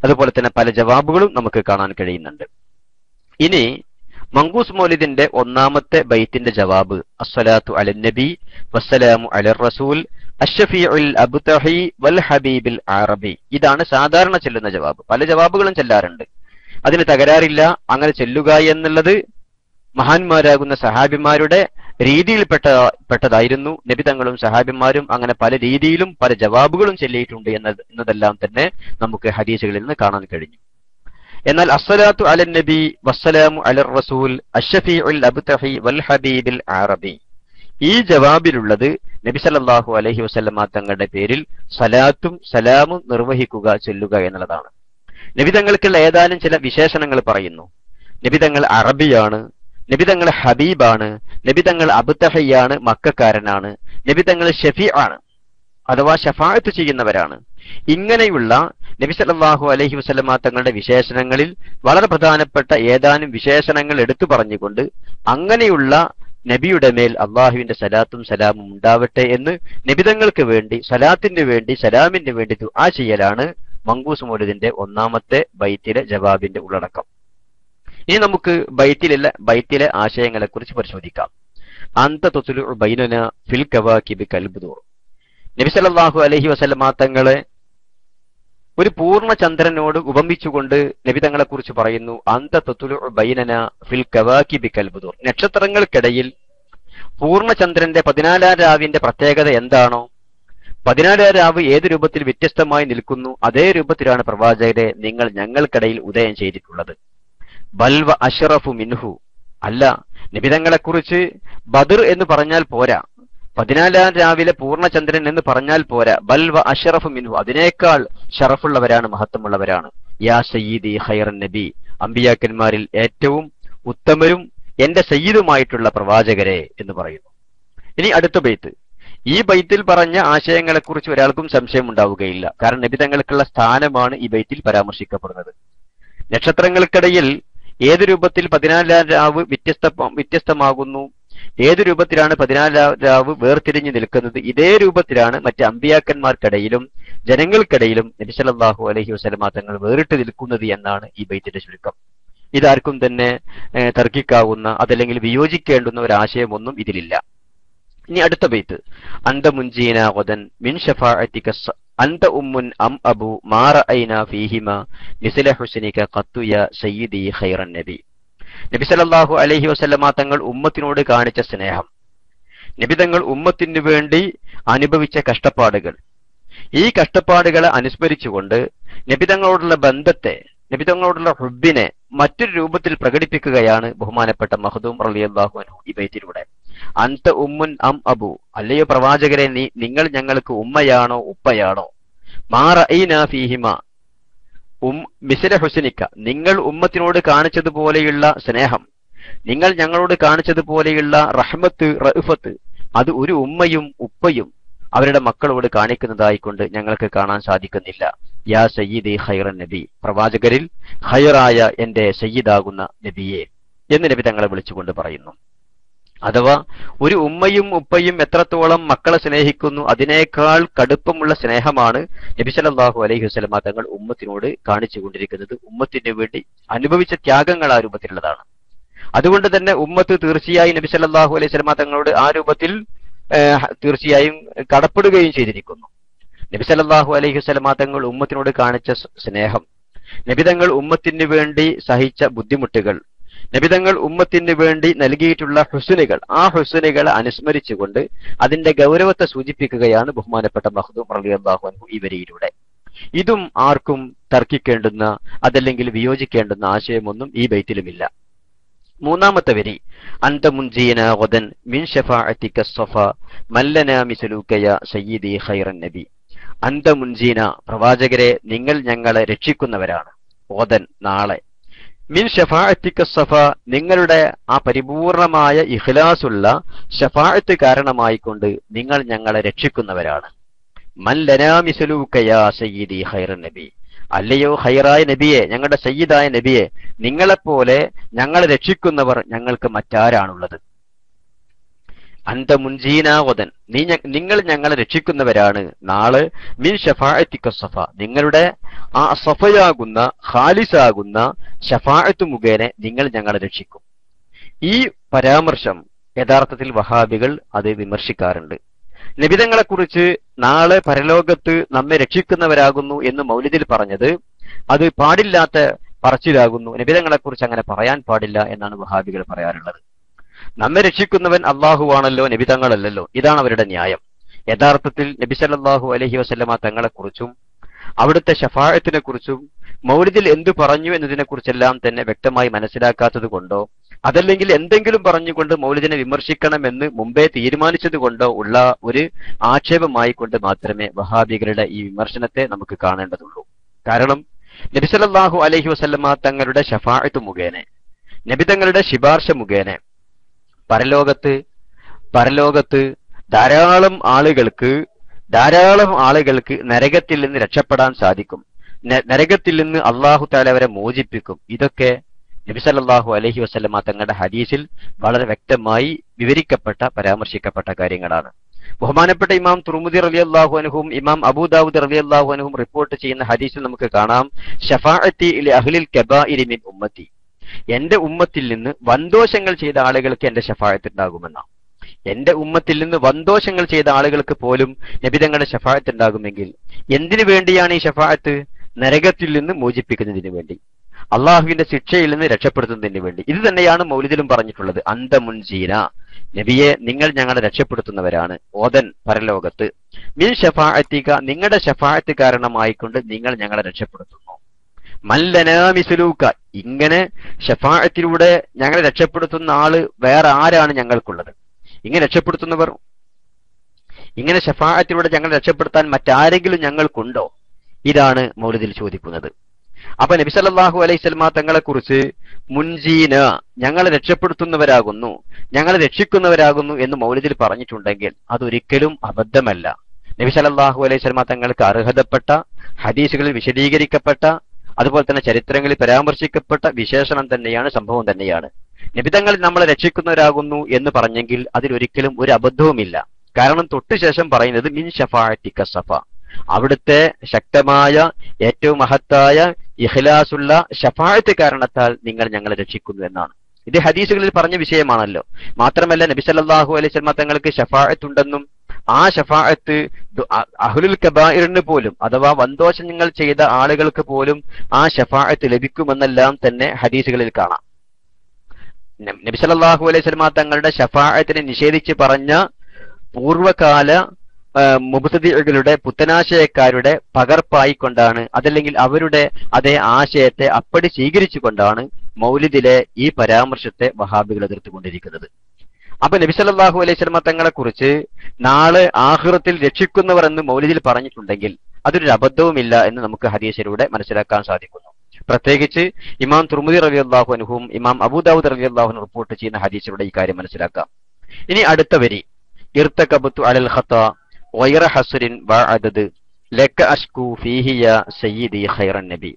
അതുപോലെ തന്നെ പല ജവാബുകളും നമുക്ക് കാണാൻ കഴിയുന്നുണ്ട്. ഇനി മങ്കൂസ് മൗലിദിന്റെ ഒന്നാമത്തെ ബൈത്തിന്റെ ജവാബ് അസ്സലാത്തു അലൻ നബി വസ്സലാമു അലർ റസൂൽ അഷ്ഫീഉൽ അബ്തഹി വൽ ഹബീബിൽ അറബി. ഇതാണ് സാധാരണ ചെല്ലുന്ന ജവാബ്. പല ജവാബുകളും ചെല്ലാറുണ്ട്, അതിന് തകരാറില്ല. അങ്ങനെ ചെല്ലുക എന്നുള്ളത് മഹാന്മാരാകുന്ന സഹാബിമാരുടെ രീതിയിൽപ്പെട്ടതായിരുന്നു. നബി തങ്ങളും സഹാബിമാരും അങ്ങനെ പല രീതിയിലും പല ജവാബുകളും ചൊല്ലിയിട്ടുണ്ട് എന്നതെല്ലാം തന്നെ നമുക്ക് ഹദീസുകളിൽ നിന്ന് കാണാൻ കഴിഞ്ഞു. എന്നാൽ അസ്സലാത്തു അലൻ നബി വസ്സലാമു അലർ റസൂൽ അഷ്ഫീഉൽ അബ്തഹി വൽ ഹബീബിൽ അറബി, ഈ ജവാബിലുള്ളത് നബി സല്ലല്ലാഹു അലൈഹി വസല്ലമ തങ്ങളുടെ പേരിൽ സലാത്തും സലാമും നിർവഹിക്കുക, ചൊല്ലുക എന്നുള്ളതാണ്. നബിതങ്ങൾക്കുള്ള ഏതാനും ചില വിശേഷണങ്ങൾ പറയുന്നു. നബിതങ്ങൾ അറബിയാണ്, നബിതങ്ങൾ ഹബീബാണ്, നബിതങ്ങൾ അബ്തഹിയാണ്, മക്കക്കാരനാണ്, നബിതങ്ങൾ ഷഫീആണ് അഥവാ ഷഫാഅത്ത് ചെയ്യുന്നവരാണ്. ഇങ്ങനെയുള്ള നബി സല്ലല്ലാഹു അലൈഹി വസല്ലമ തങ്ങളുടെ വിശേഷണങ്ങളിൽ വളരെ പ്രധാനപ്പെട്ട ഏതാനും വിശേഷണങ്ങൾ എടുത്തു പറഞ്ഞുകൊണ്ട് അങ്ങനെയുള്ള നബിയുടെ മേൽ അള്ളാഹുവിന്റെ സലാത്തും സലാമും ഉണ്ടാവട്ടെ എന്ന് നബിതങ്ങൾക്ക് വേണ്ടി സലാത്തിന് വേണ്ടി സലാമിന് വേണ്ടി ദുആ ചെയ്യലാണ് മങ്കൂസ് മൗലിദിന്റെ ഒന്നാമത്തെ ബൈത്തിലെ ജവാബിന്റെ ഉള്ളടക്കം. ഇനി നമുക്ക് ബൈത്തിലെ ആശയങ്ങളെ കുറിച്ച് പരിശോധിക്കാം. അന്ത തുത്ലു ബൈനന ഫിൽ കവാകിബി കൽബുദൂർ. നബി സല്ലല്ലാഹു അലൈഹി വസല്ലമ തങ്ങളെ ഒരു പൂർണ്ണ ചന്ദ്രനോട് ഉപമിച്ചുകൊണ്ട് നബി തങ്ങളെ കുറിച്ച് പറയുന്നു. അന്ത തുത്ലു ബൈനന ഫിൽ കവാകിബി കൽബുദൂർ. നക്ഷത്രങ്ങൾക്കിടയിൽ പൂർണ്ണചന്ദ്രന്റെ 14 രാവിന്റെ പ്രത്യേകത എന്താണോ, 14 രാവ് ഏത് രൂപത്തിൽ വ്യത്യസ്തമായി നിൽക്കുന്നു അതേ രൂപത്തിലാണ് പ്രവാചകരെ നിങ്ങൾ ഞങ്ങൾക്കിടയിൽ ഉദയം ചെയ്തിട്ടുള്ളത്. ബൽവ അഷ്റഫു മിൻഹു, അല്ല, നബിതങ്ങളെ കുറിച്ച് ബദർ എന്ന് പറഞ്ഞാൽ പോരാ, 14 രാവിലെ പൂർണ്ണചന്ദ്രൻ എന്ന് പറഞ്ഞാൽ പോരാ, ബൽവ അഷ്റഫു മിൻഹു, അതിനേക്കാൾ ഷറഫുള്ളവരാണ്, മഹത്വമുള്ളവരാണ്. യാ സയ്യിദി ഖൈറൻ നബി, അമ്പിയാക്കന്മാരിൽ ഏറ്റവും ഉത്തമരും എന്റെ സയ്യിദുമായിട്ടുള്ള പ്രവാചകരെ എന്ന് പറയുന്നു. ഇനി അടുത്ത ബൈത്ത്. ഈ ബൈത്തിൽ പറഞ്ഞ ആശയങ്ങളെക്കുറിച്ച് ഒരാൾക്കും സംശയം ഉണ്ടാവുകയില്ല. കാരണം നബിതങ്ങൾക്കുള്ള സ്ഥാനമാണ് ഈ ബൈത്തിൽ പരാമർശിക്കപ്പെടുന്നത്. നക്ഷത്രങ്ങൾക്കിടയിൽ ഏത് രൂപത്തിൽ 14 രാവ് വ്യത്യസ്തമാകുന്നു, ഏത് രൂപത്തിലാണ് 14 രാവ് വേർതിരിഞ്ഞു നിൽക്കുന്നത്, ഇതേ രൂപത്തിലാണ് മറ്റ് അമ്പിയാക്കന്മാർക്കിടയിലും ജനങ്ങൾക്കിടയിലും നബി സല്ലല്ലാഹു അലൈഹി വസല്ലമ തങ്ങൾ വേറിട്ട് നിൽക്കുന്നത് എന്നാണ് ഈ ബൈത്തിന്റെ ചുരുക്കം. ഇതാർക്കും തന്നെ തർക്കിക്കാവുന്ന അതല്ലെങ്കിൽ വിയോജിക്കേണ്ടുന്ന ഒരു ആശയമൊന്നും ഇതിലില്ല. ഇനി അടുത്ത ബൈത്ത്. അന്ത മുൻജീന ഗദൻ മിൻ ശഫാഅതിക അന്ത ഉമ്മുൻ അം അബു മാ റഅയ്നാ ഫീഹിമാ മിസ്ല ഹുസ്നിക ഖത്തു യാ സയ്യിദി ഖൈറൻ നബി. നബി സല്ലല്ലാഹു അലൈഹി വസല്ലമ തങ്ങൾ ഉമ്മത്തിനോട് കാണിച്ച സ്നേഹം, നബി തങ്ങൾ ഉമ്മത്തിനു വേണ്ടി അനുഭവിച്ച കഷ്ടപ്പാടുകൾ, ഈ കഷ്ടപ്പാടുകളെ അനുസ്മരിച്ചുകൊണ്ട് നബി തങ്ങളോടുള്ള ബന്ധത്തെ, നബി തങ്ങളോടുള്ള ഹുബ്ബിനെ മറ്റൊരു രൂപത്തിൽ പ്രകടിപ്പിക്കുകയാണ് ബഹുമാനപ്പെട്ട മഖ്ദൂം റളിയല്ലാഹു അൻഹു ഈ ബൈത്തിലൂടെ. അന്ത ഉമ്മുൻ അം അബു, അല്ലയോ പ്രവാചകരെ നിങ്ങൾ ഞങ്ങൾക്ക് ഉമ്മയാണോ ഉപ്പയാണോ, മാ റഅയ്നാ ഫീഹിമാ മിസ്ല ഹുസ്നിക, നിങ്ങൾ ഉമ്മത്തിനോട് കാണിച്ചതുപോലെയുള്ള സ്നേഹം, നിങ്ങൾ ഞങ്ങളോട് കാണിച്ചതുപോലെയുള്ള റഹ്മത്ത് റഅഫത്ത്, അത് ഒരു ഉമ്മയും ഉപ്പയും അവരുടെ മക്കളോട് കാണിക്കുന്നതായിക്കൊണ്ട് ഞങ്ങൾക്ക് കാണാൻ സാധിക്കുന്നില്ല. യാ സയ്യിദി ഖൈറൻ നബി, പ്രവാചകരിൽ ഖൈറായ എന്റെ സയ്യിദാകുന്ന നബിയെ എന്ന് നബി തങ്ങളെ വിളിച്ചുകൊണ്ട് പറയുന്നു. അഥവാ ഒരു ഉമ്മയും ഉപ്പയും എത്രത്തോളം മക്കളെ സ്നേഹിക്കുന്നു അതിനേക്കാൾ കടുപ്പമുള്ള സ്നേഹമാണ് നബി സല്ലല്ലാഹു അലൈഹി വസല്ലമ തങ്ങൾ ഉമ്മത്തിനോട് കാണിച്ചുകൊണ്ടിരിക്കുന്നത്. ഉമ്മത്തിന് വേണ്ടി അനുഭവിച്ച ത്യാഗങ്ങൾ ആ രൂപത്തിലുള്ളതാണ്. അതുകൊണ്ട് തന്നെ ഉമ്മത്ത് തീർച്ചയായും നബി സല്ലല്ലാഹു അലൈഹി വസല്ലമ തങ്ങളോട് ആ രൂപത്തിൽ തീർച്ചയായും കടപ്പെടുകയും ചെയ്തിരിക്കുന്നു. നബി സല്ലല്ലാഹു അലൈഹി വസല്ലമ തങ്ങൾ ഉമ്മത്തിനോട് കാണിച്ച സ്നേഹം, നബിതങ്ങൾ ഉമ്മത്തിന് വേണ്ടി സഹിച്ച ബുദ്ധിമുട്ടുകൾ, നബിതങ്ങൾ ഉമ്മത്തിന് വേണ്ടി നൽകിയിട്ടുള്ള ഹുസ്നുകൾ, ആ ഹുസ്നുകളെ അനുസ്മരിച്ചുകൊണ്ട് അതിന്റെ ഗൗരവത്തെ സൂചിപ്പിക്കുകയാണ് ബഹുമാനപ്പെട്ട മഖ്ദൂം റളിയല്ലാഹു അൻഹു ഈ വരിയിലൂടെ. ഇതും ആർക്കും തർക്കിക്കേണ്ടുന്ന അതല്ലെങ്കിൽ വിയോജിക്കേണ്ടുന്ന ആശയമൊന്നും ഈ ബൈത്തിലുമില്ല. മൂന്നാമത്തെ വരി. അന്ത മുൻജീന ഗദൻ മിൻ ശഫാഅതിക സഫ മല്ലനാ മിസ്ലുക യാ സയ്യിദി ഖൈറൻ നബി. അന്ത മുൻജീന, പ്രവാചകരെ നിങ്ങൾ ഞങ്ങളെ രക്ഷിക്കുന്നവരാണ്, ഗദൻ നാളെ, മിൻ ഷഫാഅത്തിക സഫ, നിങ്ങളുടെ ആ പരിപൂർണമായ ഇഖ്ലാസുള്ള ഷഫാഅത്ത് കാരണമായിക്കൊണ്ട് നിങ്ങൾ ഞങ്ങളെ രക്ഷിക്കുന്നവരാണ്. മൻ ലനാ മിസ്ലൂക യാ സയ്യിദി ഖൈറൻ നബി, അല്ലയോ ഖൈറായ നബിയെ, ഞങ്ങളുടെ സയ്യിദായ നബിയെ, നിങ്ങളെപ്പോലെ ഞങ്ങളെ രക്ഷിക്കുന്നവർ ഞങ്ങൾക്ക് മറ്റാരാണുള്ളത്? അന്ത മുൻജീനാ വദൻ, നിങ്ങൾ ഞങ്ങളെ രക്ഷിക്കുന്നവരാണ് നാളെ. മിൻ ഷഫാഅത്തിക സഫ, നിങ്ങളുടെ ആ സഫയാകുന്ന ഖാലിസാകുന്ന ഷഫാഅത്ത് മുഖേന നിങ്ങൾ ഞങ്ങളെ രക്ഷിക്കും. ഈ പരാമർശം യഥാർത്ഥത്തിൽ വഹാബികൾ അത് വിമർശിക്കാറുണ്ട്. നബിതങ്ങളെ കുറിച്ച് നാളെ പരലോകത്ത് നമ്മെ രക്ഷിക്കുന്നവരാകുന്നു എന്ന് മൗലിദിൽ പറഞ്ഞത് അത് പാടില്ലാത്ത പറച്ചിലാകുന്നു. നബിതങ്ങളെ കുറിച്ച് അങ്ങനെ പറയാൻ പാടില്ല എന്നാണ് വഹാബികൾ പറയാറുള്ളത്. നമ്മെ രക്ഷിക്കുന്നവൻ അള്ളാഹുവാണല്ലോ, നബിതങ്ങളല്ലല്ലോ. ഇതാണ് അവരുടെ ന്യായം. യഥാർത്ഥത്തിൽ നബി സല്ലല്ലാഹു അലൈഹി വസല്ലമ തങ്ങളെക്കുറിച്ചും അവിടുത്തെ ഷഫാഅത്തിനെ കുറിച്ചും മൗലിദിൽ എന്തു പറഞ്ഞു എന്നതിനെ കുറിച്ചെല്ലാം തന്നെ വ്യക്തമായി മനസ്സിലാക്കാത്തത് കൊണ്ടോ അതല്ലെങ്കിൽ എന്തെങ്കിലും പറഞ്ഞുകൊണ്ട് മൗലിദിനെ വിമർശിക്കണമെന്ന് മുമ്പേ തീരുമാനിച്ചത് കൊണ്ടോ ഉള്ള ഒരു ആക്ഷേപമായി കൊണ്ട് മാത്രമേ വഹാബികളുടെ ഈ വിമർശനത്തെ നമുക്ക് കാണേണ്ടതുള്ളൂ. കാരണം നബി സല്ലല്ലാഹു അലൈഹി വസല്ലമ തങ്ങളുടെ ഷഫാഅത്ത് മുഖേന, നബിതങ്ങളുടെ ശിപാർശ മുഖേന പരലോകത്ത് ധാരാളം ആളുകൾക്ക് നരകത്തിൽ നിന്ന് രക്ഷപ്പെടാൻ സാധിക്കും. നരകത്തിൽ നിന്ന് അള്ളാഹു തആല അവരെ മോചിപ്പിക്കും. ഇതൊക്കെ നബി സല്ലല്ലാഹു അലൈഹി വസല്ലമ തങ്ങളുടെ ഹദീസിൽ വളരെ വ്യക്തമായി പരാമർശിക്കപ്പെട്ട കാര്യങ്ങളാണ്. ബഹുമാനപ്പെട്ട ഇമാം തുർമുദി റളിയല്ലാഹു അൻഹും ഇമാം അബൂദാവൂദ് റളിയല്ലാഹു അൻഹും റിപ്പോർട്ട് ചെയ്യുന്ന ഹദീസിൽ നമുക്ക് കാണാം, ഷഫാഅത്തി ലി അഹ്ലിൽ കബാഇരി മിൻ ഉമ്മത്തി, എന്റെ ഉമ്മത്തിൽ നിന്ന് വൻദോഷങ്ങൾ ചെയ്ത ആളുകൾക്ക് എന്റെ ഷഫാഅത്ത് ഉണ്ടാകുമെന്നാണ്. എന്റെ ഉമ്മത്തിൽ നിന്ന് വൻദോഷങ്ങൾ ചെയ്ത ആളുകൾക്ക് പോലും നബിതങ്ങളുടെ ഷഫാഅത്ത് ഉണ്ടാകുമെങ്കിൽ എന്തിനു വേണ്ടിയാണ് ഈ ഷഫാഅത്ത്? നരകത്തിൽ നിന്ന് മോചിപ്പിക്കുന്നതിന് വേണ്ടി, അള്ളാഹുവിന്റെ ശിക്ഷയിൽ നിന്ന് രക്ഷപ്പെടുത്തുന്നതിന് വേണ്ടി. ഇത് തന്നെയാണ് മൗലിദിലും പറഞ്ഞിട്ടുള്ളത്. അന്ത മുൻജീന, നബിയെ നിങ്ങൾ ഞങ്ങളെ രക്ഷപ്പെടുത്തുന്നവരാണ്. ഓദൻ പരലോകത്ത്, മിൻ ഷഫാഅത്തിക, നിങ്ങളുടെ ഷഫാഅത്ത് കാരണമായിക്കൊണ്ട് നിങ്ങൾ ഞങ്ങളെ രക്ഷപ്പെടുത്തുന്നു. മല്ലനാ മിസ്ലൂക, ഇങ്ങനെ ഷഫാഅത്തിലൂടെ ഞങ്ങളെ രക്ഷപ്പെടുത്തുന്ന ആള് വേറെ ആരാണ് ഞങ്ങൾക്കുള്ളത്? ഇങ്ങനെ രക്ഷപ്പെടുത്തുന്നവർ, ഇങ്ങനെ ഷഫാഅത്തിലൂടെ ഞങ്ങൾ രക്ഷപ്പെടുത്താൻ മറ്റാരെങ്കിലും ഞങ്ങൾക്കുണ്ടോ? ഇതാണ് മൗലിദിൽ ചോദിക്കുന്നത്. അപ്പൊ നബി സല്ലല്ലാഹു അലൈഹി വസല്ലമ തങ്ങളെ കുറിച്ച് മുൻജീന, ഞങ്ങളെ രക്ഷപ്പെടുത്തുന്നവരാകുന്നു, ഞങ്ങളെ രക്ഷിക്കുന്നവരാകുന്നു എന്ന് മൗലിദിൽ പറഞ്ഞിട്ടുണ്ടെങ്കിൽ അതൊരിക്കലും അബദ്ധമല്ല. നബി സല്ലല്ലാഹു അലൈഹി വസല്ലമ തങ്ങൾക്ക് അർഹതപ്പെട്ട, ഹദീസുകളിൽ വിശദീകരിക്കപ്പെട്ട, അതുപോലെ തന്നെ ചരിത്രങ്ങളിൽ പരാമർശിക്കപ്പെട്ട വിശേഷണം തന്നെയാണ്, സംഭവം തന്നെയാണ്. നബിതങ്ങൾ നമ്മളെ രക്ഷിക്കുന്നവരാകുന്നു എന്ന് പറഞ്ഞെങ്കിൽ അതിലൊരിക്കലും ഒരു അബദ്ധവുമില്ല. കാരണം തൊട്ടു ശേഷം പറയുന്നത് മിൻ ഷഫാഅത്തിക സഫ, അവിടുത്തെ ശക്തമായ ഏറ്റവും മഹത്തായ ഇഖ്ലാസുള്ള ഷഫാഅത്ത് കാരണത്താൽ നിങ്ങൾ ഞങ്ങളെ രക്ഷിക്കുന്നു എന്നാണ്. ഇത് ഹദീസുകളിൽ പറഞ്ഞ വിഷയമാണല്ലോ. മാത്രമല്ല നബി സല്ലല്ലാഹു അലൈഹി വസല്ലം തങ്ങൾക്ക് ഷഫാഅത്ത് ഉണ്ടെന്നും ആ ഷഫാഅത്ത് അഹ്ലുൽ കബായിറിന് പോലും, അഥവാ വൻദോഷങ്ങൾ ചെയ്ത ആളുകൾക്ക് പോലും ആ ഷഫാഅത്ത് ലഭിക്കുമെന്നെല്ലാം തന്നെ ഹദീസുകളിൽ കാണാം. നബി സല്ലല്ലാഹു അലൈഹി വസല്ലം തങ്ങളുടെ ഷഫാഅത്തിനെ നിഷേധിച്ച് പറഞ്ഞ പൂർവകാല മുബ്തദിഅകളുടെ, പുത്തനാശയക്കാരുടെ പകർപ്പായിക്കൊണ്ടാണ്, അതല്ലെങ്കിൽ അവരുടെ അതേ ആശയത്തെ അപ്പടി സ്വീകരിച്ചുകൊണ്ടാണ് മൗലിദിലെ ഈ പരാമർശത്തെ വഹാബികൾ എതിർത്തുകൊണ്ടിരിക്കുന്നത്. അപ്പൊ നബി സല്ലല്ലാഹു അലൈഹി വസല്ലം തങ്ങളെ കുറിച്ച് നാളെ ആഖിറത്തിൽ രക്ഷിക്കുന്നവർ എന്ന് മൗലിദിൽ പറഞ്ഞിട്ടുണ്ടെങ്കിൽ അതൊരു അബദ്ധവുമില്ല എന്ന് നമുക്ക് ഹദീസിലൂടെ മനസ്സിലാക്കാൻ സാധിക്കുന്നു. പ്രത്യേകിച്ച് ഇമാം തുർമുദി റളിയല്ലാഹു അൻഹും ഇമാം അബൂദാവൂദ് റളിയല്ലാഹു അൻഹു റിപ്പോർട്ട് ചെയ്യുന്ന ഹദീസിലൂടെ ഈ കാര്യം മനസ്സിലാക്കാം. ഇനി അടുത്ത വരി, ഇർതകബതു അലൽ ഖതാ ഗൈറ ഹസ്രിൻ വഅദദ് ലക അഷ്കു ഫീഹി യാ സയ്യിദി ഖൈറൻ നബി.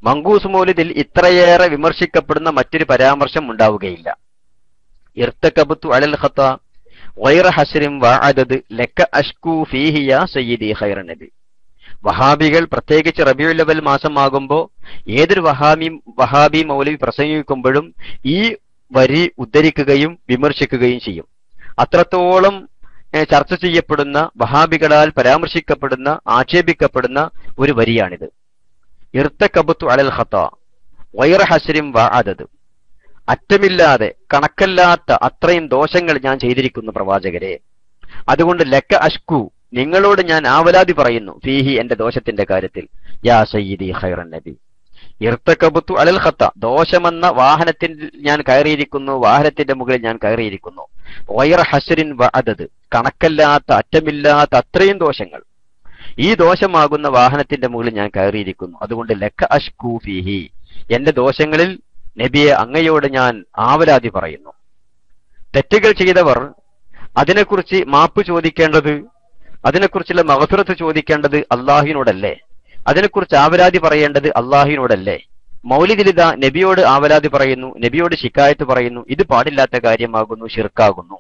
മങ്കൂസ് മൗലിദിൽ ഇത്രയേറെ വിമർശിക്കപ്പെടുന്ന മറ്റൊരു പരാമർശം ഉണ്ടാവുകയില്ല. ഇർതകബതു അലൽ ഖതാ ഗൈറ ഹസ്രിൻ വഅദദ് ലക അഷ്കു ഫീഹി യാ സയ്യിദി ഖൈറൻ നബി. വഹാബികൾ പ്രത്യേകിച്ച് റബീഉൽ അവൽ മാസമാകുമ്പോൾ ഏതൊരു വഹാബി മൗലവി പ്രസംഗിക്കുമ്പോഴും ഈ വരി ഉദ്ധരിക്കുകയും വിമർശിക്കുകയും ചെയ്യും. അത്രത്തോളം ചർച്ച ചെയ്യപ്പെടുന്ന, വഹാബികളാൽ പരാമർശിക്കപ്പെടുന്ന, ആക്ഷേപിക്കപ്പെടുന്ന ഒരു വരിയാണിത്. ഇർതകബതു അലൽ ഖതാ ഗൈറ ഹസ്രിൻ വഅദദ്, അറ്റമില്ലാതെ കണക്കല്ലാത്ത അത്രയും ദോഷങ്ങൾ ഞാൻ ചെയ്തിരിക്കുന്നു പ്രവാചകരെ. അതുകൊണ്ട് ലക അഷ്കു, നിങ്ങളോട് ഞാൻ ആവലാതി പറയുന്നു, ഫീഹി, എന്റെ ദോഷത്തിന്റെ കാര്യത്തിൽ, യാ സയ്യിദി ഖൈറൻ നബി. ഇർതകബതു അലൽ ഖതാ, ദോഷമെന്ന വാഹനത്തിൽ ഞാൻ കയറിയിരിക്കുന്നു, വാഹനത്തിന്റെ മുകളിൽ ഞാൻ കയറിയിരിക്കുന്നു. ഗൈറ ഹസ്രിൻ വഅദദ്, കണക്കല്ലാത്ത അറ്റമില്ലാത്ത അത്രയും ദോഷങ്ങൾ, ഈ ദോഷമാകുന്ന വാഹനത്തിന്റെ മുകളിൽ ഞാൻ കയറിയിരിക്കുന്നു. അതുകൊണ്ട് ലക അഷ്കു ഫീഹി, എന്റെ ദോഷങ്ങളിൽ നബിയെ അങ്ങയോട് ഞാൻ ആവലാതി പറയുന്നു. തെറ്റുകൾ ചെയ്തവർ അതിനെക്കുറിച്ച് മാപ്പ് ചോദിക്കേണ്ടത്, അതിനെക്കുറിച്ചുള്ള മഗ്ഫിറത്ത് ചോദിക്കേണ്ടത് അള്ളാഹുവിനോടല്ലേ? അതിനെക്കുറിച്ച് ആവലാതി പറയേണ്ടത് അള്ളാഹുവിനോടല്ലേ? മൗലിദിലിത നബിയോട് ആവലാതി പറയുന്നു, നബിയോട് ശിക്കായത്ത് പറയുന്നു. ഇത് പാടില്ലാത്ത കാര്യമാകുന്നു, ശിർക്കാകുന്നു.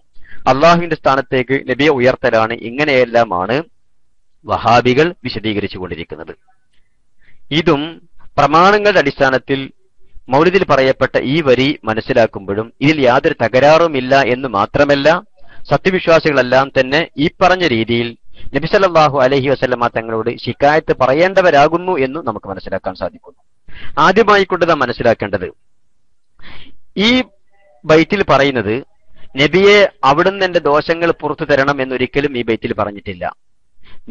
അള്ളാഹുവിന്റെ സ്ഥാനത്തേക്ക് നബിയെ ഉയർത്തലാണ്. ഇങ്ങനെയെല്ലാമാണ് വഹാബികൾ വിശദീകരിച്ചു കൊണ്ടിരിക്കുന്നത്. ഇതും പ്രമാണങ്ങളുടെ അടിസ്ഥാനത്തിൽ മൗലിദിൽ പറയപ്പെട്ട ഈ വരി മനസ്സിലാക്കുമ്പോഴും ഇതിൽ യാതൊരു തകരാറുമില്ല എന്ന് മാത്രമല്ല, സത്യവിശ്വാസികളെല്ലാം തന്നെ ഈ പറഞ്ഞ രീതിയിൽ നബി സല്ലല്ലാഹു അലൈഹി വസല്ലമ തങ്ങളോട് ശിക്കായത്ത് പറയേണ്ടവരാകുന്നു എന്ന് നമുക്ക് മനസ്സിലാക്കാൻ സാധിക്കുന്നു. ആദ്യമായി കൊണ്ട് നാം മനസ്സിലാക്കേണ്ടത്, ഈ ബൈത്തിൽ പറയുന്നത് നബിയെ അവിടുന്ന് എന്റെ ദോഷങ്ങൾ പുറത്തു തരണം എന്നൊരിക്കലും ഈ ബൈത്തിൽ പറഞ്ഞിട്ടില്ല.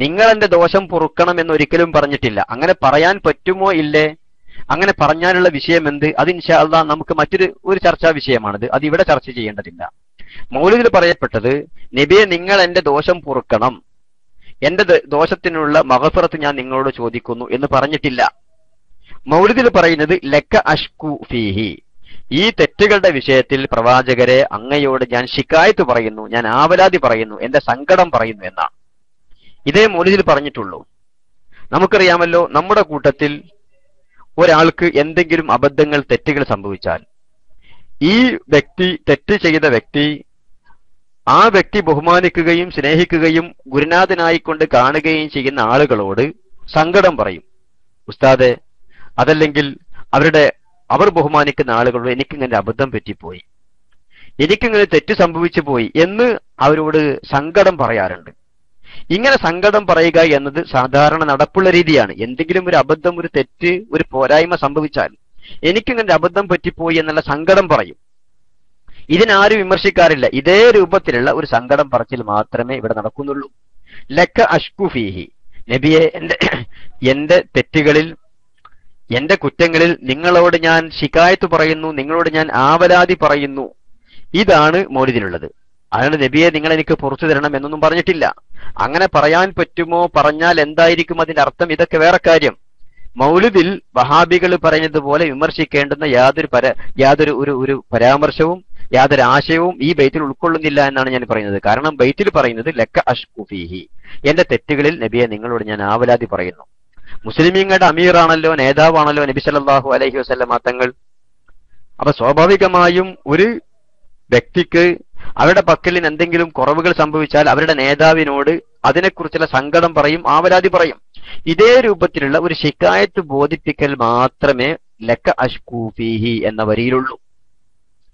നിങ്ങൾ എന്റെ ദോഷം പൊറുക്കണം എന്നൊരിക്കലും പറഞ്ഞിട്ടില്ല. അങ്ങനെ പറയാൻ പറ്റുമോ ഇല്ലേ? അങ്ങനെ പറഞ്ഞാലുള്ള വിഷയം എന്ത്? അത് ഇൻഷാ അല്ലാഹ് നമുക്ക് മറ്റൊരു ചർച്ചാ വിഷയമാണത്. അത് ഇവിടെ ചർച്ച ചെയ്യേണ്ടതില്ല. മൗലിദിൽ പറയപ്പെട്ടത് നബിയെ നിങ്ങൾ എന്റെ ദോഷം പൊറുക്കണം, എന്റെ ദോഷത്തിനുള്ള മഗ്ഫിറത്ത് ഞാൻ നിങ്ങളോട് ചോദിക്കുന്നു എന്ന് പറഞ്ഞിട്ടില്ല. മൗലിദിൽ പറയുന്നത് ലക്ക അഷ്കു ഫീഹി, ഈ തെറ്റുകളുടെ വിഷയത്തിൽ പ്രവാചകരെ അങ്ങയോട് ഞാൻ ശിക്കായത്ത് പറയുന്നു, ഞാൻ ആവലാതി പറയുന്നു, എന്റെ സങ്കടം പറയുന്നു എന്നാണ്. ഇതേ മൗലിദിൽ പറഞ്ഞിട്ടുള്ളൂ. നമുക്കറിയാമല്ലോ, നമ്മുടെ കൂട്ടത്തിൽ ഒരാൾക്ക് എന്തെങ്കിലും അബദ്ധങ്ങൾ, തെറ്റുകൾ സംഭവിച്ചാൽ ഈ വ്യക്തി, തെറ്റ് ചെയ്ത വ്യക്തി, ആ വ്യക്തി ബഹുമാനിക്കുകയും സ്നേഹിക്കുകയും ഗുരുനാഥനായിക്കൊണ്ട് കാണുകയും ചെയ്യുന്ന ആളുകളോട് സങ്കടം പറയും. ഉസ്താദെ, അതല്ലെങ്കിൽ അവർ ബഹുമാനിക്കുന്ന ആളുകളോട് എനിക്കിങ്ങനെ അബദ്ധം പറ്റിപ്പോയി, എനിക്കിങ്ങനെ തെറ്റ് സംഭവിച്ചു പോയി എന്ന് അവരോട് സങ്കടം പറയാറുണ്ട്. ഇങ്ങനെ സങ്കടം പറയുക എന്നത് സാധാരണ നടപ്പുള്ള രീതിയാണ്. എന്തെങ്കിലും ഒരു അബദ്ധം, ഒരു തെറ്റ്, ഒരു പോരായ്മ സംഭവിച്ചാൽ എനിക്കിങ്ങനെ അബദ്ധം പറ്റിപ്പോയി എന്നുള്ള സങ്കടം പറയും. ഇതിനാരും വിമർശിക്കാറില്ല. ഇതേ രൂപത്തിലുള്ള ഒരു സങ്കടം പറച്ചിൽ മാത്രമേ ഇവിടെ നടക്കുന്നുള്ളൂ. ലക്ക അഷ്കു ഫീഹി, നബിയെ എന്റെ തെറ്റുകളിൽ, എന്റെ കുറ്റങ്ങളിൽ നിങ്ങളോട് ഞാൻ ശിക്കായത്ത് പറയുന്നു, നിങ്ങളോട് ഞാൻ ആവലാതി പറയുന്നു. ഇതാണ് മൗലിദിലുള്ളത്. അതാണ് നബിയെ നിങ്ങൾ എനിക്ക് പുറത്തു തരണം എന്നൊന്നും പറഞ്ഞിട്ടില്ല. അങ്ങനെ പറയാൻ പറ്റുമോ? പറഞ്ഞാൽ എന്തായിരിക്കും അതിന്റെ അർത്ഥം? ഇതൊക്കെ വേറെ കാര്യം. മൗലിദിൽ വഹാബികൾ പറഞ്ഞതുപോലെ വിമർശിക്കേണ്ടുന്ന യാതൊരു പരാമർശവും യാതൊരു ആശയവും ഈ ബൈത്തിൽ ഉൾക്കൊള്ളുന്നില്ല എന്നാണ് ഞാൻ പറയുന്നത്. കാരണം ബൈത്തിൽ പറയുന്നത് ലക്ക അഷ്കു ഫീഹി, എന്റെ തെറ്റുകളിൽ നബിയെ നിങ്ങളോട് ഞാൻ ആവലാതി പറയുന്നു. മുസ്ലിമീങ്ങളുടെ അമീറാണല്ലോ, നേതാവാണല്ലോ നബി സല്ലല്ലാഹു അലൈഹി വസല്ലമ തങ്ങൾ. അപ്പൊ സ്വാഭാവികമായും ഒരു വ്യക്തിക്ക് അവരുടെ പക്കലിന് എന്തെങ്കിലും കുറവുകൾ സംഭവിച്ചാൽ അവരുടെ നേതാവിനോട് അതിനെക്കുറിച്ചുള്ള സങ്കടം പറയും, ആവലാതി പറയും. ഇതേ രൂപത്തിലുള്ള ഒരു ശിക്കായത്ത് ബോധിപ്പിക്കൽ മാത്രമേ ലക്ക അഷ്കു ഫീഹി എന്ന വരിയിലുള്ളൂ.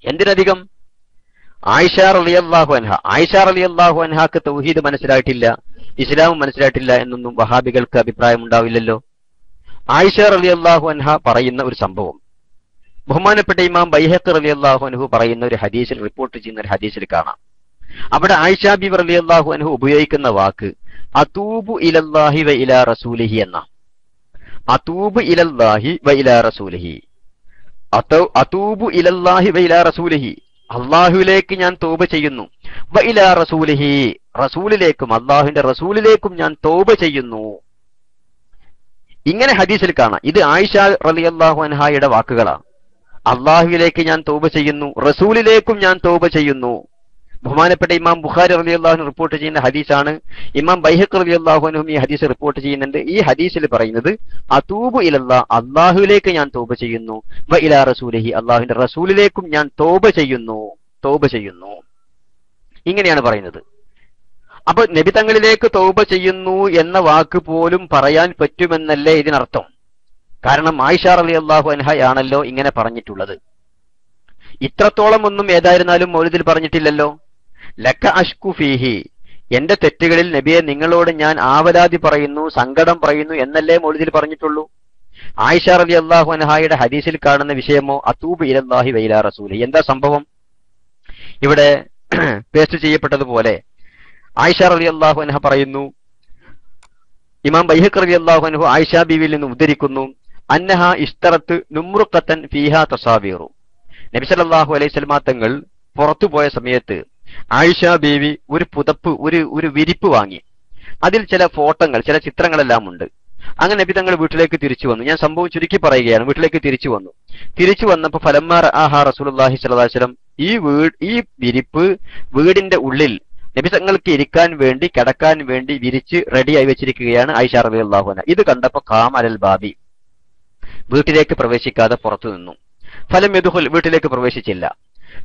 എന്തിനധികം ആയിഷ റളിയല്ലാഹു അൻഹാക്ക് തൗഹീദ് മനസ്സിലായിട്ടില്ല, ഇസ്ലാം മനസ്സിലായിട്ടില്ല എന്നൊന്നും വഹാബികൾക്ക് അഭിപ്രായം ഉണ്ടാവില്ലല്ലോ. ആയിഷ റളിയല്ലാഹു അൻഹ പറയുന്ന ഒരു സംഭവം ബഹുമാനപ്പെട്ട ഇമാം ബൈഹഖി റളിയല്ലാഹു അൻഹു പറയുന്ന ഒരു ഹദീസിൽ, റിപ്പോർട്ട് ചെയ്യുന്ന ഒരു ഹദീസിൽ കാണാം. അവിടെ ആയിഷ ബിബി റളിയല്ലാഹു അൻഹു ഉപയോഗിക്കുന്ന വാക്ക് അതൂബു ഇലല്ലാഹി വ ഇലാ റസൂലിഹി എന്ന. അതൂബു ഇലല്ലാഹി വ ഇലാ റസൂലിഹി, അതൂബു ഇലല്ലാഹി വ ഇലാ റസൂലിഹി, അള്ളാഹുവിലേക്ക് ഞാൻ തൗബ ചെയ്യുന്നു, വ ഇലാ റസൂലിഹി, റസൂലിലേക്കും അള്ളാഹുവിന്റെ റസൂലിലേക്കും ഞാൻ തൗബ ചെയ്യുന്നു. ഇങ്ങനെ ഹദീസിൽ കാണാം. ഇത് ആയിഷ റളിയല്ലാഹു അൻഹായുടെ വാക്കുകളാണ്. അള്ളാഹുവിലേക്ക് ഞാൻ തൗബ ചെയ്യുന്നു, റസൂലിലേക്കും ഞാൻ തൗബ ചെയ്യുന്നു. ബഹുമാനപ്പെട്ട ഇമാം ബുഖാരി റളിയല്ലാഹു അൻഹു റിപ്പോർട്ട് ചെയ്യുന്ന ഹദീസാണ്. ഇമാം ബൈഹഖി റളിയല്ലാഹു അൻഹു ഈ ഹദീസ് റിപ്പോർട്ട് ചെയ്യുന്നുണ്ട്. ഈ ഹദീസിൽ പറയുന്നത് അതൂബു ഇലല്ലാഹ്, അള്ളാഹുവിലേക്ക് ഞാൻ തൗബ ചെയ്യുന്നു, വ ഇലാ റസൂലിഹി, അള്ളാഹുവിന്റെ റസൂലിലേക്കും ഞാൻ തൗബ ചെയ്യുന്നു. ഇങ്ങനെയാണ് പറയുന്നത്. അപ്പൊ നബി തങ്ങളിലേക്ക് തൗബ ചെയ്യുന്നു എന്ന വാക്ക് പോലും പറയാൻ പറ്റുമെന്നല്ലേ ഇതിനർത്ഥം? കാരണം ആയിഷ റളിയല്ലാഹു അൻഹയാണല്ലോ ഇങ്ങനെ പറഞ്ഞിട്ടുള്ളത്. ഇത്രത്തോളം ഒന്നും ഏതായിരുന്നാലും മൗലിദിൽ പറഞ്ഞിട്ടില്ലല്ലോ. ലക്ക അഷ്കു ഫീഹി, എന്റെ തെറ്റുകളിൽ നബിയെ നിങ്ങളോട് ഞാൻ ആവലാതി പറയുന്നു, സങ്കടം പറയുന്നു എന്നല്ലേ മൗലിദിൽ പറഞ്ഞിട്ടുള്ളൂ. ആയിഷ റളിയല്ലാഹു അൻഹയുടെ ഹദീസിൽ കാണുന്ന വിഷയമോ അതൂബു ഇലല്ലാഹി വ ഇലാ റസൂലിഹി. എന്താ സംഭവം? ഇവിടെ പേസ്റ്റ് ചെയ്യപ്പെട്ടതുപോലെ ആയിഷ റളിയല്ലാഹു അൻഹ പറയുന്നു, ഇമാം ബൈഹഖി റളിയല്ലാഹു അൻഹു ആയിഷ ബീവിയിൽ നിന്ന് ഉദ്ധരിക്കുന്നു, അന്നഹ ഇഷ്തറത്ത് നുമ്രുഖത്തൻ ഫീഹാ തസാവീറു. നബി സല്ലല്ലാഹു അലൈഹി വസല്ലം തങ്ങൾ പുറത്തു പോയ സമയത്ത് ആയിഷ ബീവി ഒരു പുതപ്പ്, ഒരു വിരിപ്പ് വാങ്ങി. അതിൽ ചില ഫോട്ടോകൾ, ചില ചിത്രങ്ങളെല്ലാം ഉണ്ട്. അങ്ങനെ നബി തങ്ങൾ വീട്ടിലേക്ക് തിരിച്ചു വന്നു. ഞാൻ സംഭവം ചുരുക്കി പറയുകയാണ്. വീട്ടിലേക്ക് തിരിച്ചു വന്നപ്പോ ഫലമ്മാ റആഹാ റസൂലുള്ളാഹി സ്വല്ലല്ലാഹു അലൈഹി വസല്ലം, ഈ വിരിപ്പ് വീടിന്റെ ഉള്ളിൽ നബി തങ്ങൾക്ക് ഇരിക്കാൻ വേണ്ടി കിടക്കാൻ വേണ്ടി വിരിച്ച് റെഡിയായി വെച്ചിരിക്കുകയാണ് ആയിഷ റളിയല്ലാഹു അൻഹ. ഇത് കണ്ടപ്പോ ഖാമ അലൽ ബാബി, വീട്ടിലേക്ക് പ്രവേശിക്കാതെ പുറത്തു നിന്നു. ഫലം യദ്ഖുൽ, വീട്ടിലേക്ക് പ്രവേശിച്ചില്ല.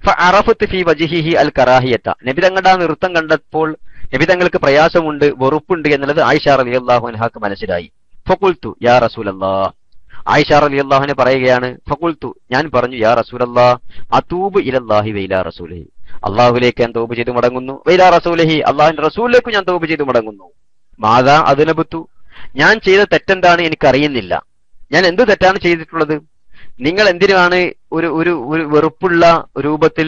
ഫഅറഫതു ഫീ വജ്ഹിഹി അൽ കറാഹിയത, നബി തങ്ങളുടെ നൃത്തം കണ്ടപ്പോൾ നബി തങ്ങൾക്ക് പ്രയാസമുണ്ട്, വെറുപ്പുണ്ട് എന്നുള്ളത് ആയിഷ റളിയല്ലാഹു അൻഹാക്ക് മനസ്സിലായി. ഫഖുൽതു യാ റസൂലല്ലാഹ്, ആയിഷ റളിയല്ലാഹു അൻഹ പറയുകയാണ്, ഫഖുൽതു, ഞാൻ പറഞ്ഞു, യാ റസൂലല്ലാഹ് അതൂബു ഇലല്ലാഹി വഇലാ റസൂലിഹി, അല്ലാഹുവിലേക്ക് ഞാൻ തൗബ ചെയ്തു മടങ്ങുന്നു, വഇലാ റസൂലിഹി, അല്ലാഹുവിന്റെ റസൂലിലേക്ക് ഞാൻ തൗബ ചെയ്തു മടങ്ങുന്നു. മാദാ അദ്നബതു, ഞാൻ ചെയ്ത തെറ്റെന്താണ് എനിക്കറിയുന്നില്ല. ഞാൻ എന്ത് തെറ്റാണ് ചെയ്തിട്ടുള്ളത്? നിങ്ങൾ എന്തിനാണ് ഒരു വെറുപ്പുള്ള രൂപത്തിൽ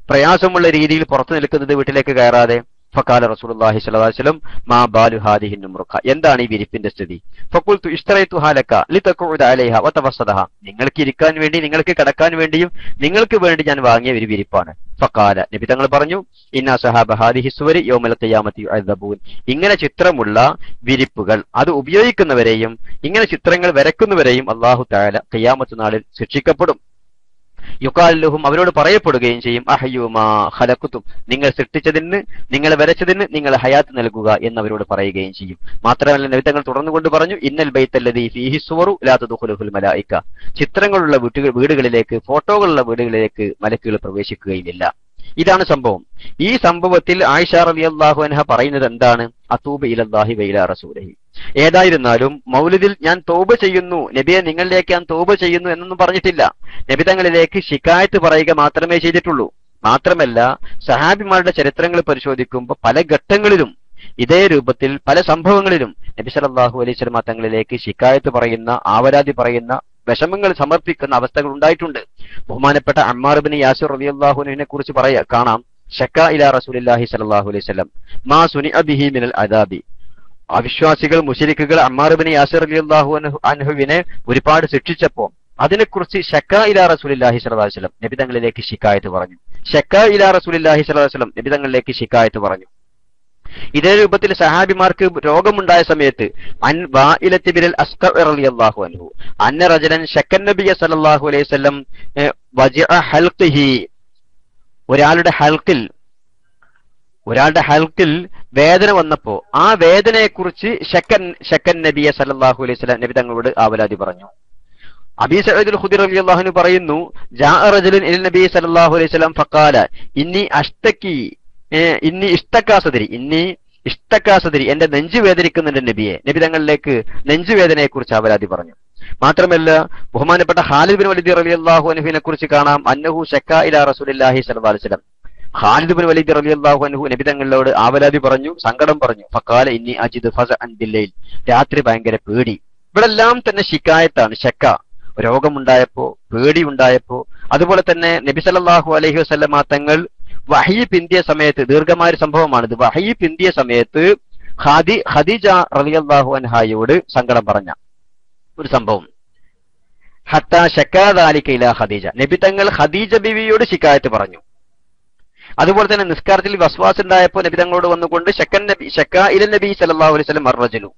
പ്രയാസമുള്ള രീതിയിൽ പുറത്തു നിൽക്കുന്നത് വീട്ടിലേക്ക് കയറാതെ? ഫഖാല റസൂലുള്ളാഹി സ്വല്ലല്ലാഹു അലൈഹി വസല്ലം മാ ബാലു ഹാദിഹി നുംറുഖ, എന്താണ് ഈ വിരിപ്പിന്റെ സ്ഥിതി? ഫഖുൽതു ഇശ്തറൈതുഹാ ലക ലിതഖഉദ അലൈഹാ വതവസ്സദഹ, നിങ്ങൾക്ക് ഇരിക്കാൻ വേണ്ടി, നിങ്ങൾക്ക് കിടക്കാൻ വേണ്ടിയും നിങ്ങൾക്ക് വേണ്ടി ഞാൻ വാങ്ങിയ ഒരു വിരിപ്പാണ്. ഫഖാല, നബി തങ്ങൾ പറഞ്ഞു, ഇന്നാ സഹാബ ഹാദിഹി സുവരി യൗമൽ ഖിയാമത്തി യുഅദബൂൻ, ഇങ്ങനെ ചിത്രമുള്ള വിരിപ്പുകൾ അത് ഉപയോഗിക്കുന്നവരെയും ഇങ്ങനെ ചിത്രങ്ങൾ വരയ്ക്കുന്നവരെയും അല്ലാഹു തആല ഖിയാമത്ത് നാളിൽ ശിക്ഷിക്കപ്പെടും. യുഖാലുഹും, അവരോട് പറയപ്പെടുകയും ചെയ്യും, അഹയ്യുമാ ഖലഖതും, നിങ്ങൾ സൃഷ്ടിച്ചതിന്, നിങ്ങൾ വരച്ചതിന് നിങ്ങൾ ഹയാത്ത് നൽകുക എന്നവരോട് പറയുകയും ചെയ്യും. മാത്രമല്ല നബി തങ്ങൾ തുടർന്നുകൊണ്ട് പറഞ്ഞു, ഇന്നൽ ബൈത്തല്ലദീ ഫീഹി സുവറു ലാ തദ്ഖുലുഹുൽ മലായിക, ചിത്രങ്ങളുള്ള വീടുകളിലേക്ക്, ഫോട്ടോകളുള്ള വീടുകളിലേക്ക് മലക്കുകൾ പ്രവേശിക്കുകയില്ല. ഇതാണ് സംഭവം. ഈ സംഭവത്തിൽ ആയിഷ റളിയല്ലാഹു അൻഹ പറയുന്നത് എന്താണ്? അതൂബ ഇലല്ലാഹി വഇലാ റസൂലിഹി. ഏതായിരുന്നാലും മൗലിദിൽ ഞാൻ തൗബ ചെയ്യുന്നു, നബിയെ നിങ്ങളിലേക്ക് ഞാൻ തൗബ ചെയ്യുന്നു എന്നൊന്നും പറഞ്ഞിട്ടില്ല. നബി തങ്ങളിലേക്ക് ശികായത്ത് പറയുക മാത്രമേ ചെയ്തിട്ടുള്ളൂ. മാത്രമല്ല സഹാബിമാരുടെ ചരിത്രങ്ങൾ പരിശോധിക്കുമ്പോൾ പല ഘട്ടങ്ങളിലും ഇതേ രൂപത്തിൽ പല സംഭവങ്ങളിലും നബി സല്ലല്ലാഹു അലൈഹി വസല്ലം തങ്ങളിലേക്ക് ശികായത്ത് പറയുന്ന, ആവരാതി പറയുന്ന, വിഷമങ്ങൾ സമർപ്പിക്കുന്ന അവസ്ഥകൾ ഉണ്ടായിട്ടുണ്ട്. ബഹുമാനപ്പെട്ട അമ്മാർ ഇബ്നു യാസിർ റളിയല്ലാഹു അൻഹുവിനെ കുറിച്ച് കാണാം, ശക്ക ഇലാ റസൂലില്ലാഹി സ്വല്ലല്ലാഹു അലൈഹി വസല്ലം മാ സുനിഅ ബിഹി മിനൽ അദാബി, അവിശ്വാസികൾ മുശ്രിക്കുകൾ അമ്മാർ ഇബ്നു യാസിർ റളിയല്ലാഹു അൻഹുവിനെ ഒരുപാട് ശിക്ഷിച്ചപ്പോൾ അതിനെക്കുറിച്ച് ശക്ക ഇലാ റസൂലില്ലാഹി സ്വല്ലല്ലാഹു അലൈഹി വസല്ലം നബി തങ്ങളിലേക്ക് ശികായത്ത് പറഞ്ഞു. ശക്ക ഇലാ റസൂലില്ലാഹി സ്വല്ലല്ലാഹു അലൈഹി വസല്ലം നബി തങ്ങളിലേക്ക് ശികായത്ത് പറഞ്ഞു. ഇതേ രൂപത്തിൽ സഹാബിമാർക്ക് രോഗമുണ്ടായ സമയത്ത് അൻ വാഇലത്തി ബിൽ അസ്ഖർ റളിയല്ലാഹു അൻഹു അന്ന റജലൻ ശക്കൻ നബിയ സല്ലല്ലാഹു അലൈഹി വസല്ലം വജിഅ ഹൽഖിഹി, ഒരാളുടെ ഹൽക്കിൽ വേദന വന്നപ്പോ ആ വേദനയെക്കുറിച്ച് ശക്കൻ നബിയ സല്ലല്ലാഹു അലൈഹി വസല്ലം നബി തങ്ങളോട് ആവലാതി പറഞ്ഞു. അബീ സഈദ് അൽ ഖുദരി റളിയല്ലാഹു അൻഹു പറയുന്നു, ജാഅ റജലുൻ ഇല നബി സല്ലല്ലാഹു അലൈഹി വസല്ലം ഫഖാല ഇന്നി ഇഷ്തക്കാ സദരി, എന്റെ നെഞ്ചു വേദനിക്കുന്നുണ്ട് നബിയെ. നബി തങ്ങളിലേക്ക് നെഞ്ചുവേദനയെ കുറിച്ച് ആവലാതി പറഞ്ഞു. മാത്രമല്ല ബഹുമാനപ്പെട്ട ഖാലിദ് ബിൻ വലീദ് റളിയല്ലാഹു അൻഹുവിനെ കുറിച്ച് കാണാം, അന്നഹു ശക്കാ ഇലാ റസൂലില്ലാഹി സ്വല്ലല്ലാഹു അലൈഹി വസല്ലം, ഖാലിദ് ബിൻ വലീദ് റളിയല്ലാഹു അൻഹു നബി തങ്ങളോട് ആവലാതി പറഞ്ഞു, സങ്കടം പറഞ്ഞു. ഫഖാല ഇന്നി അജിദു ഫസഅൻ ബില്ലൈൽ, രാത്രി ഭയങ്കര പേടി. ഇവിടെല്ലാം തന്നെ ശിക്കായത്താണ്. ശക്ക, രോഗമുണ്ടായപ്പോ, പേടി ഉണ്ടായപ്പോ, അതുപോലെ തന്നെ നബി സല്ലല്ലാഹു അലൈഹി വസല്ലമ തങ്ങൾ വഹയി പിന്തിയ സമയത്ത്, ദീർഘമായ ഒരു സംഭവമാണിത്, വഹയി പിന്തിയ സമയത്ത് ഖദീജ റളിയല്ലാഹു അൻഹായോട് സങ്കടം പറഞ്ഞ ഒരു സംഭവം. ഹത്താ ശക്കാ ദാലിക ഇലാ ഖദീജ, നബി തങ്ങൾ ഖദീജ ബിവിയോട് ശിക്കായത്ത് പറഞ്ഞു. അതുപോലെ തന്നെ നിസ്കാരത്തിൽ വസ്വാസ് ഉണ്ടായപ്പോൾ നബി തങ്ങളോട് വന്നുകൊണ്ട് ശക്കാ ഇല നബി സല്ലല്ലാഹു അലൈഹി വസല്ലം അർറജുലു.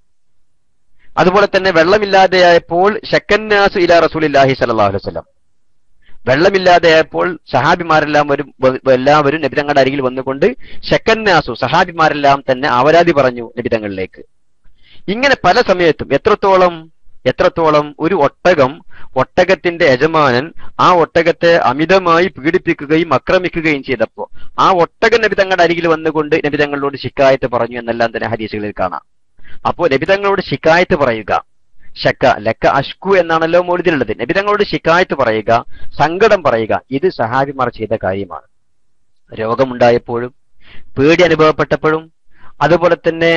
അതുപോലെ തന്നെ വെള്ളമില്ലാതെയായപ്പോൾ ശക്കന്നാസു ഇലാ റസൂലില്ലാഹി സല്ലല്ലാഹു അലൈഹി വസല്ലം, വെള്ളമില്ലാതെയായപ്പോൾ എല്ലാവരും നബി തങ്ങളുടെ അരികിൽ വന്നുകൊണ്ട് ശക്കന്നാസു, സഹാബിമാരെല്ലാം തന്നെ അവരാതി പറഞ്ഞു നബി തങ്ങളിലേക്ക്. ഇങ്ങനെ പല സമയത്തും എത്രത്തോളം ഒരു ഒട്ടകത്തിന്റെ യജമാനൻ ആ ഒട്ടകത്തെ അമിതമായി പീഡിപ്പിക്കുകയും ആക്രമിക്കുകയും ചെയ്തപ്പോ ആ ഒട്ടകം നബി തങ്ങളുടെ അരികിൽ വന്നുകൊണ്ട് നബി തങ്ങളോട് ശിക്കായത്ത് പറഞ്ഞു എന്നെല്ലാം തന്നെ ഹദീസുകളിൽ കാണാം. അപ്പോ നബി തങ്ങളോട് ശിക്കായത്ത് പറയുക, ശക്ക ലക്ക അഷ്കു എന്നാണല്ലോ മൗലിദിലുള്ളത്. നബി തങ്ങളോട് ശിക്കായത്ത് പറയുക, സങ്കടം പറയുക, ഇത് സഹാബിമാർ ചെയ്ത കാര്യമാണ്. രോഗമുണ്ടായപ്പോഴും പേടി അനുഭവപ്പെട്ടപ്പോഴും അതുപോലെ തന്നെ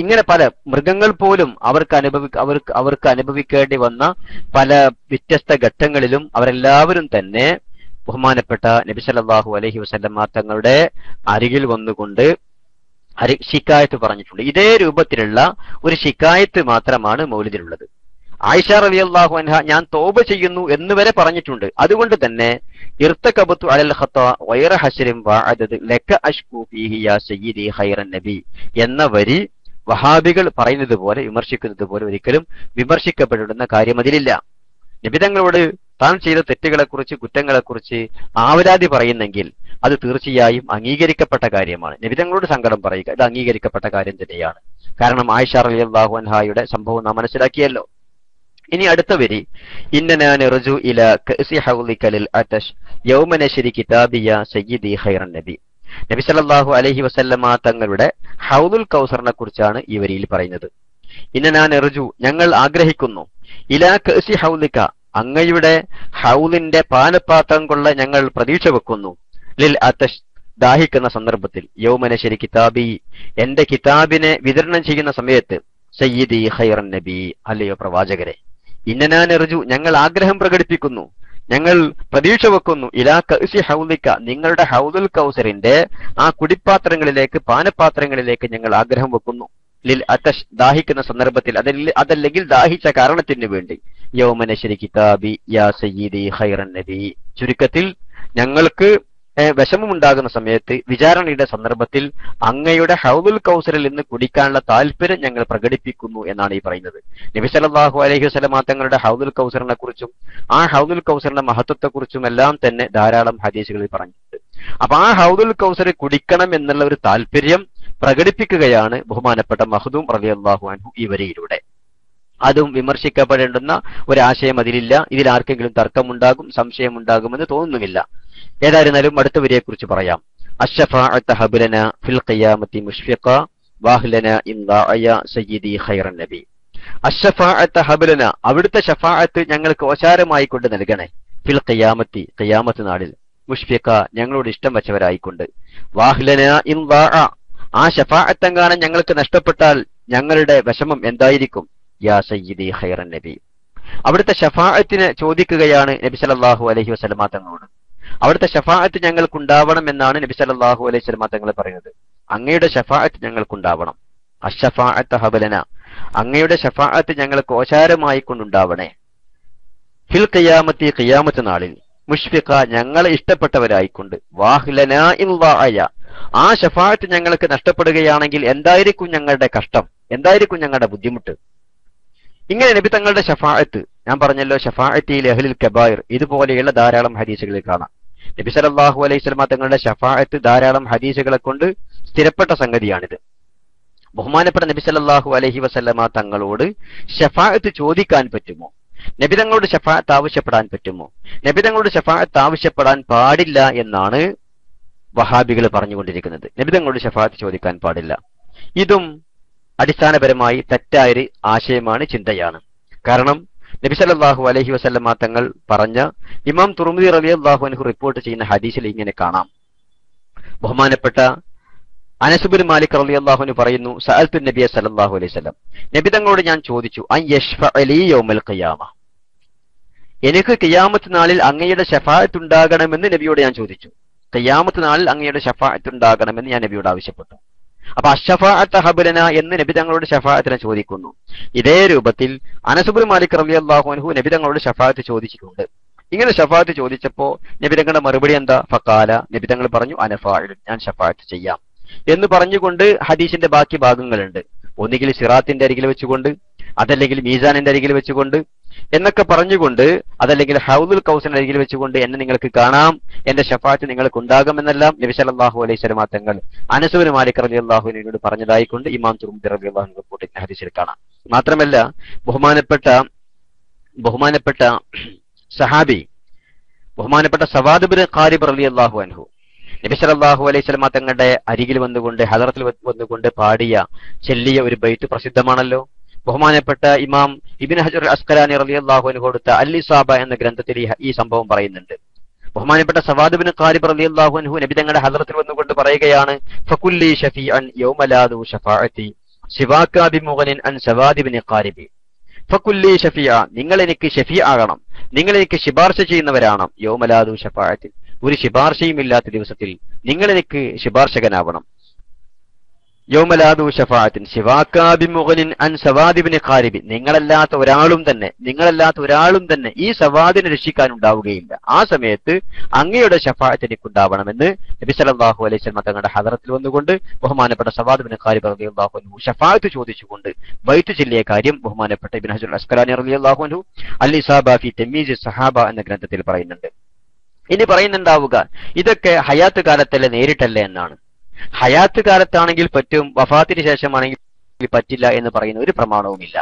ഇങ്ങനെ പല മൃഗങ്ങൾ പോലും അവർക്ക് അനുഭവിക്കേണ്ടി വന്ന പല വ്യത്യസ്ത ഘട്ടങ്ങളിലും അവരെല്ലാവരും തന്നെ ബഹുമാനപ്പെട്ട നബി സല്ലല്ലാഹു അലൈഹി വസല്ലം തങ്ങളുടെ അരികിൽ വന്നുകൊണ്ട് ശിക്കായത്ത് പറഞ്ഞിട്ടുണ്ട്. ഇതേ രൂപത്തിലുള്ള ഒരു ശിക്കായത്ത് മാത്രമാണ് മൗലിദിലുള്ളത്. ആയിഷ റളിയല്ലാഹു അൻഹ ഞാൻ തൗബ ചെയ്യുന്നു എന്ന് വരെ പറഞ്ഞിട്ടുണ്ട്. അതുകൊണ്ട് തന്നെ ഇർതകബതു അലൽ ഖത്താ ഗൈറ ഹസ്രിൻ വഅദദ് ലക അഷ്കു ഫീഹി യാ സയ്യിദി ഖൈറൻ നബി എന്ന വരി വഹാബികൾ പറയുന്നത് പോലെ വിമർശിക്കുന്നത് പോലെ ഒരിക്കലും വിമർശിക്കപ്പെടുന്ന കാര്യം അതിലില്ല. നബിതങ്ങളോട് താൻ ചെയ്ത തെറ്റുകളെക്കുറിച്ച് കുറ്റങ്ങളെക്കുറിച്ച് ആവലാതി പറയുന്നെങ്കിൽ അത് തീർച്ചയായും അംഗീകരിക്കപ്പെട്ട കാര്യമാണ്. നബിതങ്ങളോട് സങ്കടം പറയുക ഇത് അംഗീകരിക്കപ്പെട്ട കാര്യം തന്നെയാണ്. കാരണം ആയിഷ റളിയല്ലാഹു അൻഹായുടെ സംഭവം നാം മനസ്സിലാക്കിയല്ലോ. ഇനി അടുത്ത വരി, ഇന്നനാ നർജു ഇലാ കഅസി ഹൗലിക ലിൽ അതശ് യൗമ നശ്രി കിതാബിയ സയ്യിദി ഖൈറൻ നബി. നബി സല്ലല്ലാഹു അലൈഹി വസല്ലമ തങ്ങളുടെ ഹൗദുൽ കൗസറിനെ കുറിച്ചാണ് ഈ വരിയിൽ പറയുന്നത്. ഇന്നനാ നർജു ഞങ്ങൾ ആഗ്രഹിക്കുന്നു, ഇലാ കഅസി ഹൗലിക അങ്ങയുടെ ഹൗലിന്റെ പാനപാത്രം കൊള്ള ഞങ്ങൾ പ്രതീക്ഷ വെക്കുന്നു, ലിൽ അതശ് ദാഹിക്കുന്ന സന്ദർഭത്തിൽ, യൗമ നശ്രി കിതാബി എന്റെ കിതാബിനെ വിതരണം ചെയ്യുന്ന സമയത്ത്, സയ്യിദി ഖൈറൻ നബി അല്ലയോ പ്രവാചകരെ, ഇന്നനാ നർജു ഞങ്ങൾ ആഗ്രഹം പ്രകടിപ്പിക്കുന്നു, ഞങ്ങൾ പ്രതീക്ഷ വെക്കുന്നു, ഇലാ കഅസി ഹൗലിക നിങ്ങളുടെ ഹൗദുൽ കൗസറിന്റെ ആ കുടിപ്പാത്രങ്ങളിലേക്ക് പാനപാത്രങ്ങളിലേക്ക് ഞങ്ങൾ ആഗ്രഹം വെക്കുന്നു, ലിൽ അതശ് ദാഹിക്കുന്ന സന്ദർഭത്തിൽ, അതല്ലെങ്കിൽ ദാഹിച്ച കാരണത്തിന് വേണ്ടി, യൗമ നശ്രി കിതാബി യാ സയ്യിദി ഖൈറൻ നബി ചുരുക്കത്തിൽ ഞങ്ങൾക്ക് വിഷമമുണ്ടാകുന്ന സമയത്ത്, വിചാരണയുടെ സന്ദർഭത്തിൽ അങ്ങയുടെ ഹൗദുൽ കൗസറിൽ നിന്ന് കുടിക്കാനുള്ള താല്പര്യം ഞങ്ങൾ പ്രകടിപ്പിക്കുന്നു എന്നാണ് ഈ പറയുന്നത്. നബി സല്ലല്ലാഹു അലൈഹി വസല്ലമ തങ്ങളുടെ ഹൗദുൽ കൗസറിനെ കുറിച്ചും ആ ഹൗദുൽ കൗസറിന്റെ മഹത്വത്തെക്കുറിച്ചും എല്ലാം തന്നെ ധാരാളം ഹദീസുകളിൽ പറഞ്ഞിട്ടുണ്ട്. അപ്പൊ ആ ഹൗദുൽ കൗസർ കുടിക്കണം എന്നുള്ള ഒരു താല്പര്യം പ്രകടിപ്പിക്കുകയാണ് ബഹുമാനപ്പെട്ട മഖ്ദൂം റളിയല്ലാഹു അൻഹു ഈ വരിയിലൂടെ. അതും വിമർശിക്കപ്പെടേണ്ടുന്ന ഒരാശയം അതിലില്ല. ഇതിൽ ആർക്കെങ്കിലും തർക്കമുണ്ടാകും, സംശയമുണ്ടാകുമെന്ന് തോന്നുന്നുമില്ല. ഏതായിരുന്നാലും അടുത്ത വരിയെക്കുറിച്ച് പറയാം. അശ്ശഫാഅത ഹബ്ലന ഫിൽ ഖിയാമത്തി മുഷ്ഫിഖ വാഹ്ലന ഇൻ ദാഅയ സയ്യിദി ഖൈറൻ നബി. അശ്ശഫാഅത ഹബ്ലന അവിടുത്തെ ശഫാഅത്ത് ഞങ്ങൾക്ക് ഓശാരമായി കൊണ്ട് നൽകണേ, ഫിൽ ഖിയാമത്തി ഖിയാമത്ത് നാളിൽ, മുഷ്ഫിഖ ഞങ്ങളോട് ഇഷ്ടം വച്ചവരായിക്കൊണ്ട്, വാഹ്ലന ഇൻ ദാഅ ആ ശഫാഅത്തെങ്ങാനും ഞങ്ങൾക്ക് നഷ്ടപ്പെട്ടാൽ ഞങ്ങളുടെ വിഷമം എന്തായിരിക്കും, യാ സയ്യിദി ഖൈറൻ നബി. അവിടുത്തെ ശഫാഅത്തിന് ചോദിക്കുകയാണ് നബി സല്ലല്ലാഹു അലൈഹി വസല്ലമ തങ്ങളോട്. അവിടുത്തെ ശഫാഅത്ത് ഞങ്ങൾക്കുണ്ടാവണം എന്നാണ് നബി സല്ലല്ലാഹു അലൈഹി വസല്ലമ തങ്ങൾ പറയുന്നത്. അങ്ങയുടെ ശഫാഅത്ത് ഞങ്ങൾക്കുണ്ടാവണം. അശ്ശഫാഅത ഹബലന അങ്ങയുടെ ശഫാഅത്ത് ഞങ്ങൾക്ക് ഓശാരമായി കൊണ്ടുണ്ടാവണേ, ഫിൽ ഖിയാമത്തി ഖിയാമത്ത് നാളിൽ, മുഷ്ഫിഖ ഞങ്ങളെ ഇഷ്ടപ്പെട്ടവരായിക്കൊണ്ട്, വാഹ്ലന ഇൻ ദാഅയ ആ ശഫാഅത്ത് ഞങ്ങൾക്ക് നഷ്ടപ്പെടുകയാണെങ്കിൽ എന്തായിരിക്കും ഞങ്ങളുടെ കഷ്ടം, എന്തായിരിക്കും ഞങ്ങളുടെ ബുദ്ധിമുട്ട്. ഇങ്ങനെ നബി തങ്ങളുടെ ശഫാഅത്ത്, ഞാൻ പറഞ്ഞല്ലോ ശഫാഅത്തി അഹ്ലിൽ കബായിർ, ഇതുപോലെയുള്ള ധാരാളം ഹദീസുകളിൽ കാണാം. നബി സല്ലല്ലാഹു അലൈഹി വസല്ലമ തങ്ങളുടെ ശഫാഅത്ത് ധാരാളം ഹദീസുകളെ കൊണ്ട് സ്ഥിരപ്പെട്ട സംഗതിയാണിത്. ബഹുമാനപ്പെട്ട നബി സല്ലല്ലാഹു അലൈഹി വസല്ലമ തങ്ങളോട് ശഫാഅത്ത് ചോദിക്കാൻ പറ്റുമോ, നബി തങ്ങളോട് ശഫാഅത്ത് ആവശ്യപ്പെടാൻ പറ്റുമോ, നബി തങ്ങളോട് ശഫാഅത്ത് ആവശ്യപ്പെടാൻ പാടില്ല എന്നാണ് വഹാബികൾ പറഞ്ഞുകൊണ്ടിരിക്കുന്നത്. നബി തങ്ങളോട് ശഫാഅത്ത് ചോദിക്കാൻ പാടില്ല. ഇതും അടിസ്ഥാനപരമായി തെറ്റായൊരു ആശയമാണ്, ചിന്തയാണ്. കാരണം നബി സല്ലല്ലാഹു അലൈഹി വസല്ലമ തങ്ങൾ പറഞ്ഞ ഇമാം തുർമിദി റളിയല്ലാഹു അൻഹു റിപ്പോർട്ട് ചെയ്യുന്ന ഹദീസിൽ ഇങ്ങനെ കാണാം. ബഹുമാനപ്പെട്ട അനസ് ബിൻ മാലിക് റളിയല്ലാഹു അൻഹു പറയുന്നു, സഅൽതു നബിയ സല്ലല്ലാഹു അലൈഹി വസല്ലം നബി തങ്ങളോട് ഞാൻ ചോദിച്ചു, അൻ യശ്ഫഅ ലീ യൗമൽ ഖിയാമ എനിക്ക് ഖിയാമത്ത് നാളിൽ അങ്ങയുടെ ശഫാഅത്ത് ഉണ്ടാകണമെന്ന് നബിയോട് ഞാൻ ചോദിച്ചു. ഖിയാമത്ത് നാളിൽ അങ്ങയുടെ ശഫാഅത്ത് ഉണ്ടാകണമെന്ന് ഞാൻ നബിയോട് ആവശ്യപ്പെട്ടു. അപ്പൊ അശ്ശഫാഅത ഹബ്ലന എന്ന് നബി തങ്ങളോട് ശഫാഅത്തിനെ ചോദിക്കുന്നു. ഇതേ രൂപത്തിൽ അനസ് ബിൻ മാലിക് റളിയല്ലാഹു അൻഹു നബി തങ്ങളോട് ശഫാഅത്ത് ചോദിച്ചിട്ടുണ്ട്. ഇങ്ങനെ ശഫാഅത്ത് ചോദിച്ചപ്പോ നബി തങ്ങളുടെ മറുപടി എന്താ, ഫഖാല നബി തങ്ങൾ പറഞ്ഞു, അന ഫാഇലുൻ ഞാൻ ശഫാഅത്ത് ചെയ്യാം എന്ന് പറഞ്ഞുകൊണ്ട് ഹദീസിന്റെ ബാക്കി ഭാഗങ്ങളുണ്ട്. ഒന്നുകിൽ സിറാത്തിന്റെ അരികിൽ വെച്ചുകൊണ്ട്, അതല്ലെങ്കിൽ മീസാനിന്റെ അരികിൽ വെച്ചുകൊണ്ട് എന്നൊക്കെ പറഞ്ഞുകൊണ്ട്, അതല്ലെങ്കിൽ ഹൗദുൽ കൗസറിന്റെ അരികിൽ വെച്ചുകൊണ്ട് എന്നെ നിങ്ങൾക്ക് കാണാം, എന്റെ ശഫാഅത്ത് നിങ്ങൾക്ക് ഉണ്ടാകുമെന്നെല്ലാം നബി സല്ലല്ലാഹു അലൈഹി വസല്ലമ തങ്ങൾ അനസ് ബിൻ മാലിക് റളിയല്ലാഹു അൻഹുവിനോട് പറഞ്ഞതായിക്കൊണ്ട് ഇമാം തുർമിദി റളിയല്ലാഹു അൻഹു റിപ്പോർട്ട് ചെയ്യുന്ന ഹദീസിൽ കാണാം. മാത്രമല്ല ബഹുമാനപ്പെട്ട സഹാബി ബഹുമാനപ്പെട്ട സവാദ് ബിൻ ഖാരിബ് റളിയല്ലാഹു അൻഹു നബി സല്ലല്ലാഹു അലൈഹി വസല്ലമ തങ്ങളുടെ അരികിൽ വന്നുകൊണ്ട് ഹദറത്തിൽ വന്നുകൊണ്ട് ചൊല്ലിയ ഒരു ബൈത്ത് പ്രസിദ്ധമാണല്ലോ. ബഹുമാനപ്പെട്ട ഇമാം ഇബ്നു ഹജർ അസ്ഖലാനി റളിയല്ലാഹു അൻഹു കൊടുത്ത അൽ-ഇസാബ എന്ന ഗ്രന്ഥത്തിൽ ഈ സംഭവം പറയുന്നുണ്ട്. ബഹുമാനപ്പെട്ട സവാദ് ബിൻ ഖാരിബ് റളിയല്ലാഹു അൻഹു നബി തങ്ങളുടെ ഹദറത്തിൽ വന്നുകൊണ്ട് പറയുകയാണ്, ഫകുല്ലി ഷഫീഅൻ യൗമ ലാ ദു ശഫാഅത്തി സിവാക ബിമുഗ്നിൻ അൻ സവാദ് ബിൻ ഖാരിബി. ഫകുല്ലി ഷഫീഅ നിങ്ങൾ എനിക്ക് ഷഫീഅ ആകണം, നിങ്ങൾ എനിക്ക് ശുപാർശ ചെയ്യുന്നവരാണ്. യൗമ ലാ ദു ശഫാഅത്തി ഒരു ശുപാർശയും ഇല്ലാത്ത ദിവസത്തിൽ നിങ്ങൾ എനിക്ക് ശുപാർശകനാവണം. യൗമലാദു ഷഫാഅത്തിൻ ശിവാക്കാബി മുഗനിൻ അൻ സവാദിബ്നി ഖാരിബി, നിങ്ങളല്ലാത്ത ഒരാളും തന്നെ ഈ സവാദിനെ രക്ഷിക്കാനുണ്ടാവുകയില്ല. ആ സമയത്ത് അങ്ങയുടെ ഷഫാഅത്ത് എനിക്കുണ്ടാവണമെന്ന് നബി സല്ലല്ലാഹു അലൈഹി വസല്ലം തങ്ങളുടെ ഹദറത്തിൽ വന്നുകൊണ്ട് ബഹുമാനപ്പെട്ട സവാദ് ബിൻ ഖാരിബ് റളിയല്ലാഹു അൻഹു ഷഫാഅത്ത് ചോദിച്ചുകൊണ്ട് ബൈത്ത് ചൊല്ലിയ കാര്യം ബഹുമാനപ്പെട്ട ഇബ്നു ഹജർ അസ്കലാനി റളിയല്ലാഹു അൻഹു അൽ ഇസാബ ഫി തമീസ് സഹാബ എന്ന ഗ്രന്ഥത്തിൽ പറയുന്നുണ്ട്. ഇനി പറയുന്നുണ്ടാവുക ഇതൊക്കെ ഹയാത്ത് കാലത്തല്ലേ, നേരിട്ടല്ലേ എന്നാണ്. ഹയാത്ത് കാലത്താണെങ്കിൽ പറ്റും, വഫാത്തിന് ശേഷമാണെങ്കിൽ പറ്റില്ല എന്ന് പറയുന്ന ഒരു പ്രമാണവുമില്ല.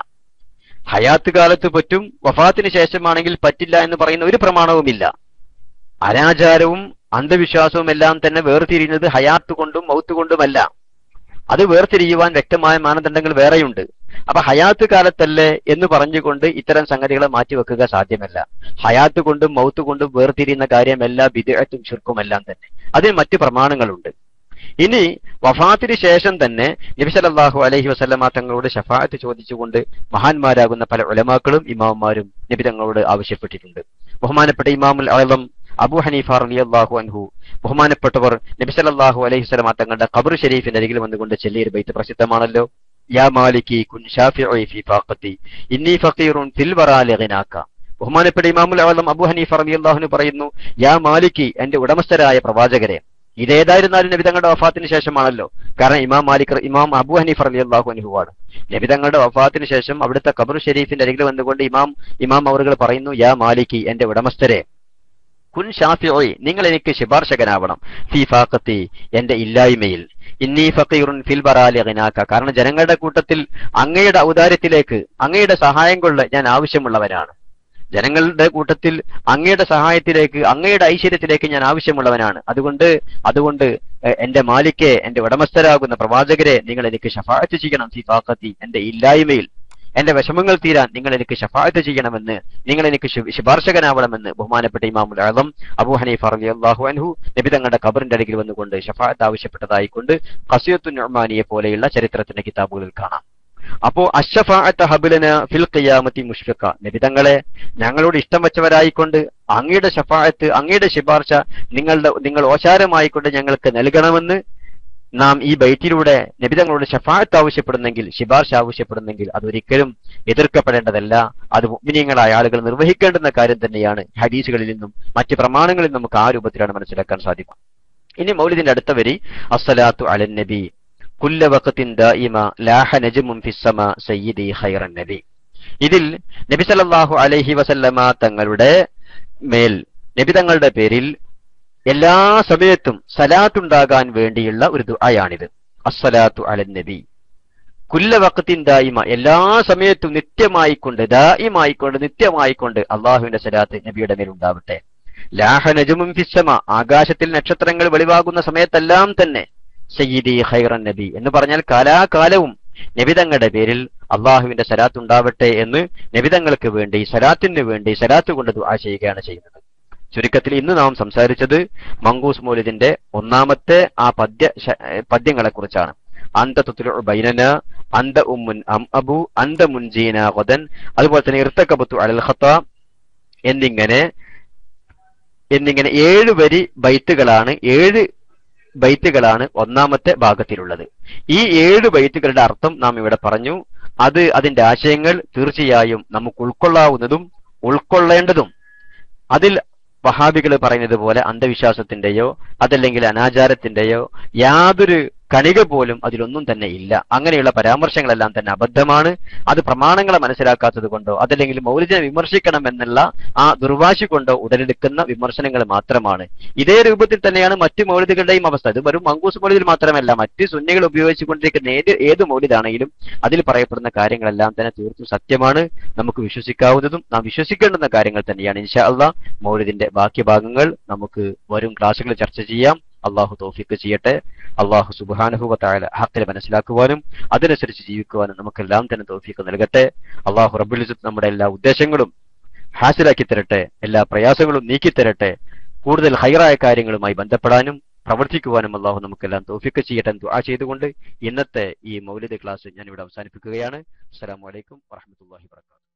ഹയാത്ത് കാലത്ത് പറ്റും, വഫാത്തിന് ശേഷമാണെങ്കിൽ പറ്റില്ല എന്ന് പറയുന്ന ഒരു പ്രമാണവുമില്ല. അനാചാരവും അന്ധവിശ്വാസവും എല്ലാം തന്നെ വേർതിരിയുന്നത് ഹയാത്ത് കൊണ്ടും മൗത്ത് കൊണ്ടുമല്ല. അത് വേർതിരിയുവാൻ വ്യക്തമായ മാനദണ്ഡങ്ങൾ വേറെയുണ്ട്. അപ്പൊ ഹയാത്ത് കാലത്തല്ലേ എന്ന് പറഞ്ഞുകൊണ്ട് ഇത്തരം സംഗതികളെ മാറ്റിവെക്കുക സാധ്യമല്ല. ഹയാത്ത് കൊണ്ടും മൗത്ത് കൊണ്ടും വേർതിരിയുന്ന കാര്യമല്ല ബിദ്അത്തും ശിർക്കുമെല്ലാം തന്നെ. അതിന് മറ്റു പ്രമാണങ്ങളുണ്ട്. ഇനി വഫാത്തിന് ശേഷം തന്നെ നബി സല്ലല്ലാഹു അലൈഹി വസല്ലമ തങ്ങളോട് ശഫാഅത്ത് ചോദിച്ചുകൊണ്ട് മഹാന്മാരാകുന്ന പല ഉലമാക്കളും ഇമാമുമാരും നബി തങ്ങളോട് ആവശ്യപ്പെട്ടിട്ടുണ്ട്. ബഹുമാനപ്പെട്ട ഇമാമുൽ അഅ്ലം അബൂ ഹനീഫ റളിയല്ലാഹു അൻഹു ബഹുമാനപ്പെട്ടവർ നബി സല്ലല്ലാഹു അലൈഹി വസല്ലമ തങ്ങളുടെ ഖബർ ഷരീഫിന്റെ അരികിൽ വന്നുകൊണ്ട് ചൊല്ലിയ ഒരു ബൈത്ത് പ്രസിദ്ധമാണല്ലോ. യാ മാലികി കുൻ ഷാഫിഇ ഫീ ഫാഖതി ഇന്നി ഫഖീറുൻ ഫിൽ വറാ ലഗിനാക. ബഹുമാനപ്പെട്ട ഇമാമുൽ അഅ്ലം അബൂ ഹനീഫ റളിയല്ലാഹു അൻഹു പറയുന്നു, യാ മാലികി, എന്റെ ഉടമസ്ഥരായ പ്രവാചകരെ. ഇതേതായിരുന്നാലും നബി തങ്ങളുടെ വഫാത്തിന് ശേഷമാണല്ലോ. കാരണം ഇമാം അബൂ ഹനീഫ റളിയല്ലാഹു അൻഹു ആണ്. നബി തങ്ങളുടെ വഫാത്തിന് ശേഷം അവിടുത്തെ ഖബർ ഷരീഫിന്റെ അരികിൽ വന്നുകൊണ്ട് ഇമാം അവറുകൾ പറയുന്നു, യാ മാലികി, എന്റെ ഉടമസ്ഥരെ, കുൻ ഷാഫിഇ, നിങ്ങൾ എനിക്ക് ശുപാർശകനാവണം, ഫീ ഫാഖത്തി, എന്റെ ഇല്ലായ്മയിൽ, ഇന്നി ഫഖീറുൻ ഫിൽ ബറാ ലഗിനാക, കാരണം ജനങ്ങളുടെ കൂട്ടത്തിൽ അങ്ങയുടെ ഔദാര്യത്തിലേക്ക്, അങ്ങയുടെ സഹായം കൊണ്ട് ഞാൻ ആവശ്യമുള്ളവനാണ്. ജനങ്ങളുടെ കൂട്ടത്തിൽ അങ്ങയുടെ സഹായത്തിലേക്ക്, അങ്ങയുടെ ഐശ്വര്യത്തിലേക്ക് ഞാൻ ആവശ്യമുള്ളവനാണ്. അതുകൊണ്ട് എന്റെ മാലിക്കെ, എന്റെ ഉടമസ്ഥരാകുന്ന പ്രവാചകരെ, നിങ്ങൾ എനിക്ക് ശഫാഅത്ത് ചെയ്യണം, ഫീ ഫാഖത്തി, എന്റെ ഇല്ലായ്മയിൽ, എന്റെ വിഷമങ്ങൾ തീരാൻ നിങ്ങൾ എനിക്ക് ശഫാഅത്ത് ചെയ്യണമെന്ന്, നിങ്ങൾ എനിക്ക് ശുപാർശകനാവണമെന്ന് ബഹുമാനപ്പെട്ട ഇമാമുൽ അഅ്ലം അബൂ ഹനീഫ റളിയല്ലാഹു അൻഹു നബി തങ്ങളുടെ ഖബറിന്റെ അരികിൽ വന്നുകൊണ്ട് ശഫാഅത്ത് ആവശ്യപ്പെട്ടതായിക്കൊണ്ട് ഖസിയത്തുൻ നുഅ്മാനിയെ പോലെയുള്ള ചരിത്രത്തിന്റെ കിതാബുകളിൽ കാണാം. അപ്പോ അശ്ശഫാഅത്ത് ഹബ്ലന ഫിൽ ഖിയാമത്തി മുഷ്ഫിഖ, നബി തങ്ങളെ ഞങ്ങളോട് ഇഷ്ടം വെച്ചവരായിക്കൊണ്ട് അങ്ങയുടെ ശഫാഅത്ത്, അങ്ങയുടെ ശുപാർശ നിങ്ങൾ ഓശാരമായിക്കൊണ്ട് ഞങ്ങൾക്ക് നൽകണമെന്ന് നാം ഈ ബൈറ്റിലൂടെ നബി തങ്ങളോട് ശഫാഅത്ത് ആവശ്യപ്പെടുന്നെങ്കിൽ, ശുപാർശ ആവശ്യപ്പെടുന്നെങ്കിൽ അതൊരിക്കലും എതിർക്കപ്പെടേണ്ടതല്ല. അത് മുഅ്മിനീങ്ങളായ ആളുകൾ നിർവഹിക്കേണ്ടുന്ന കാര്യം തന്നെയാണ്. ഹദീസുകളിൽ നിന്നും മറ്റ് പ്രമാണങ്ങളിൽ നമുക്ക് ആ രൂപത്തിലാണ് മനസ്സിലാക്കാൻ സാധിക്കും. ഇനി മൗലിദിന്റെ അടുത്ത വരി, അസ്സലാത്തു അലൻ നബി കുല്ല വഖത്തിൻ ദായിമ ലാഹ നജ്മുൻ ഫിസ്സമാ സയ്യിദി ഖൈറൻ നബി. ഇതിൽ നബി സല്ലല്ലാഹു അലൈഹി വസല്ലമ തങ്ങളുടെ മേൽ, നബി തങ്ങളുടെ പേരിൽ എല്ലാ സമയത്തും സലാത്തുണ്ടാകാൻ വേണ്ടിയുള്ള ഒരു ദുആയാണിത്. അസ്സലാത്തു അലൻ നബി കുല്ല വഖത്തിൻ ദായിമ, എല്ലാ സമയത്തും നിത്യമായിക്കൊണ്ട് അള്ളാഹുവിന്റെ സലാത്ത് നബിയുടെ മേൽ ഉണ്ടാവട്ടെ. ലാഹ നജ്മുൻ ഫിസ്സമാ, ആകാശത്തിൽ നക്ഷത്രങ്ങൾ വെളിവാകുന്ന സമയത്തെല്ലാം തന്നെ സയ്യിദി ഖൈറൻ നബി എന്ന് പറഞ്ഞാൽ കാലാകാലവും നബിതങ്ങളുടെ പേരിൽ അള്ളാഹുവിന്റെ സലാത്ത് ഉണ്ടാവട്ടെ എന്ന് നബിതങ്ങൾക്ക് വേണ്ടി, സലാത്തിന് വേണ്ടി സലാത്ത് കൊണ്ട് ദുആ ചെയ്യുകയാണ് ചെയ്യുന്നത്. ചുരുക്കത്തിൽ ഇന്ന് നാം സംസാരിച്ചത് മങ്കൂസ് മൗലിദിന്റെ ഒന്നാമത്തെ ആ പദ്യങ്ങളെ കുറിച്ചാണ്. അന്ത തുത്ലു ബൈനന, അന്ത ഉമ്മുൻ അം അബു, അന്ത മുൻജീന ഗദൻ, അതുപോലെ തന്നെ ഇർതകബതു അലൽ ഖത്താ എന്നിങ്ങനെ 7 വരി ബൈത്തുകളാണ് ഒന്നാമത്തെ ഭാഗത്തിലുള്ളത്. ഈ 7 ബൈത്തുകളുടെ അർത്ഥം നാം ഇവിടെ പറഞ്ഞു. അതിന്റെ ആശയങ്ങൾ തീർച്ചയായും നമുക്ക് ഉൾക്കൊള്ളാവുന്നതും ഉൾക്കൊള്ളേണ്ടതും, അതിൽ വഹാബികൾ പറയുന്നത് പോലെ അന്ധവിശ്വാസത്തിന്റെയോ അതല്ലെങ്കിൽ അനാചാരത്തിന്റെയോ യാതൊരു കണിക പോലും അതിലൊന്നും തന്നെ ഇല്ല. അങ്ങനെയുള്ള പരാമർശങ്ങളെല്ലാം തന്നെ അബദ്ധമാണ്. അത് പ്രമാണങ്ങളെ മനസ്സിലാക്കാത്തത് കൊണ്ടോ അതല്ലെങ്കിൽ മൗലിദിനെ വിമർശിക്കണം എന്നുള്ള ആ ദുർവാശി കൊണ്ടോ ഉടലെടുക്കുന്ന വിമർശനങ്ങൾ മാത്രമാണ്. ഇതേ രൂപത്തിൽ തന്നെയാണ് മറ്റു മൗലിദുകളുടെയും അവസ്ഥ. ഇത് വെറും മങ്കൂസ് മൗലിദിൽ മാത്രമല്ല, മറ്റ് സുന്നികൾ ഉപയോഗിച്ചുകൊണ്ടിരിക്കുന്ന ഏത് മൗലിദാണെങ്കിലും അതിൽ പറയപ്പെടുന്ന കാര്യങ്ങളെല്ലാം തന്നെ തീർത്തും സത്യമാണ്, നമുക്ക് വിശ്വസിക്കാവുന്നതും നാം വിശ്വസിക്കേണ്ടുന്ന കാര്യങ്ങൾ തന്നെയാണ്. ഇൻഷാ അല്ലാഹ് മൗലിദിന്റെ ബാക്കി ഭാഗങ്ങൾ നമുക്ക് വരും ക്ലാസ്സുകളിൽ ചർച്ച ചെയ്യാം. അള്ളാഹു തൗഫീഖ് ചെയ്യട്ടെ. അള്ളാഹു സുബ്ഹാനഹു വ തആല ഹഖിനെ മനസ്സിലാക്കുവാനും അതിനനുസരിച്ച് ജീവിക്കുവാനും നമുക്കെല്ലാം തന്നെ തൗഫീഖ് നൽകട്ടെ. അള്ളാഹു റബ്ബുൽ ഇസ്സത്ത് നമ്മുടെ എല്ലാ ഉദ്ദേശങ്ങളും ഹാസിലാക്കി തരട്ടെ, എല്ലാ പ്രയാസങ്ങളും നീക്കിത്തരട്ടെ. കൂടുതൽ ഹൈറായ കാര്യങ്ങളുമായി ബന്ധപ്പെടാനും പ്രവർത്തിക്കുവാനും അള്ളാഹു നമുക്കെല്ലാം തൗഫീഖ് ചെയ്യട്ടെ ദുആ ചെയ്തുകൊണ്ട് ഇന്നത്തെ ഈ മൗലിദ് ക്ലാസ് ഞാൻ ഇവിടെ അവസാനിപ്പിക്കുകയാണ്. അസ്സലാമു അലൈക്കും വറഹ്മത്തുള്ളാഹി വബറകാതുഹു.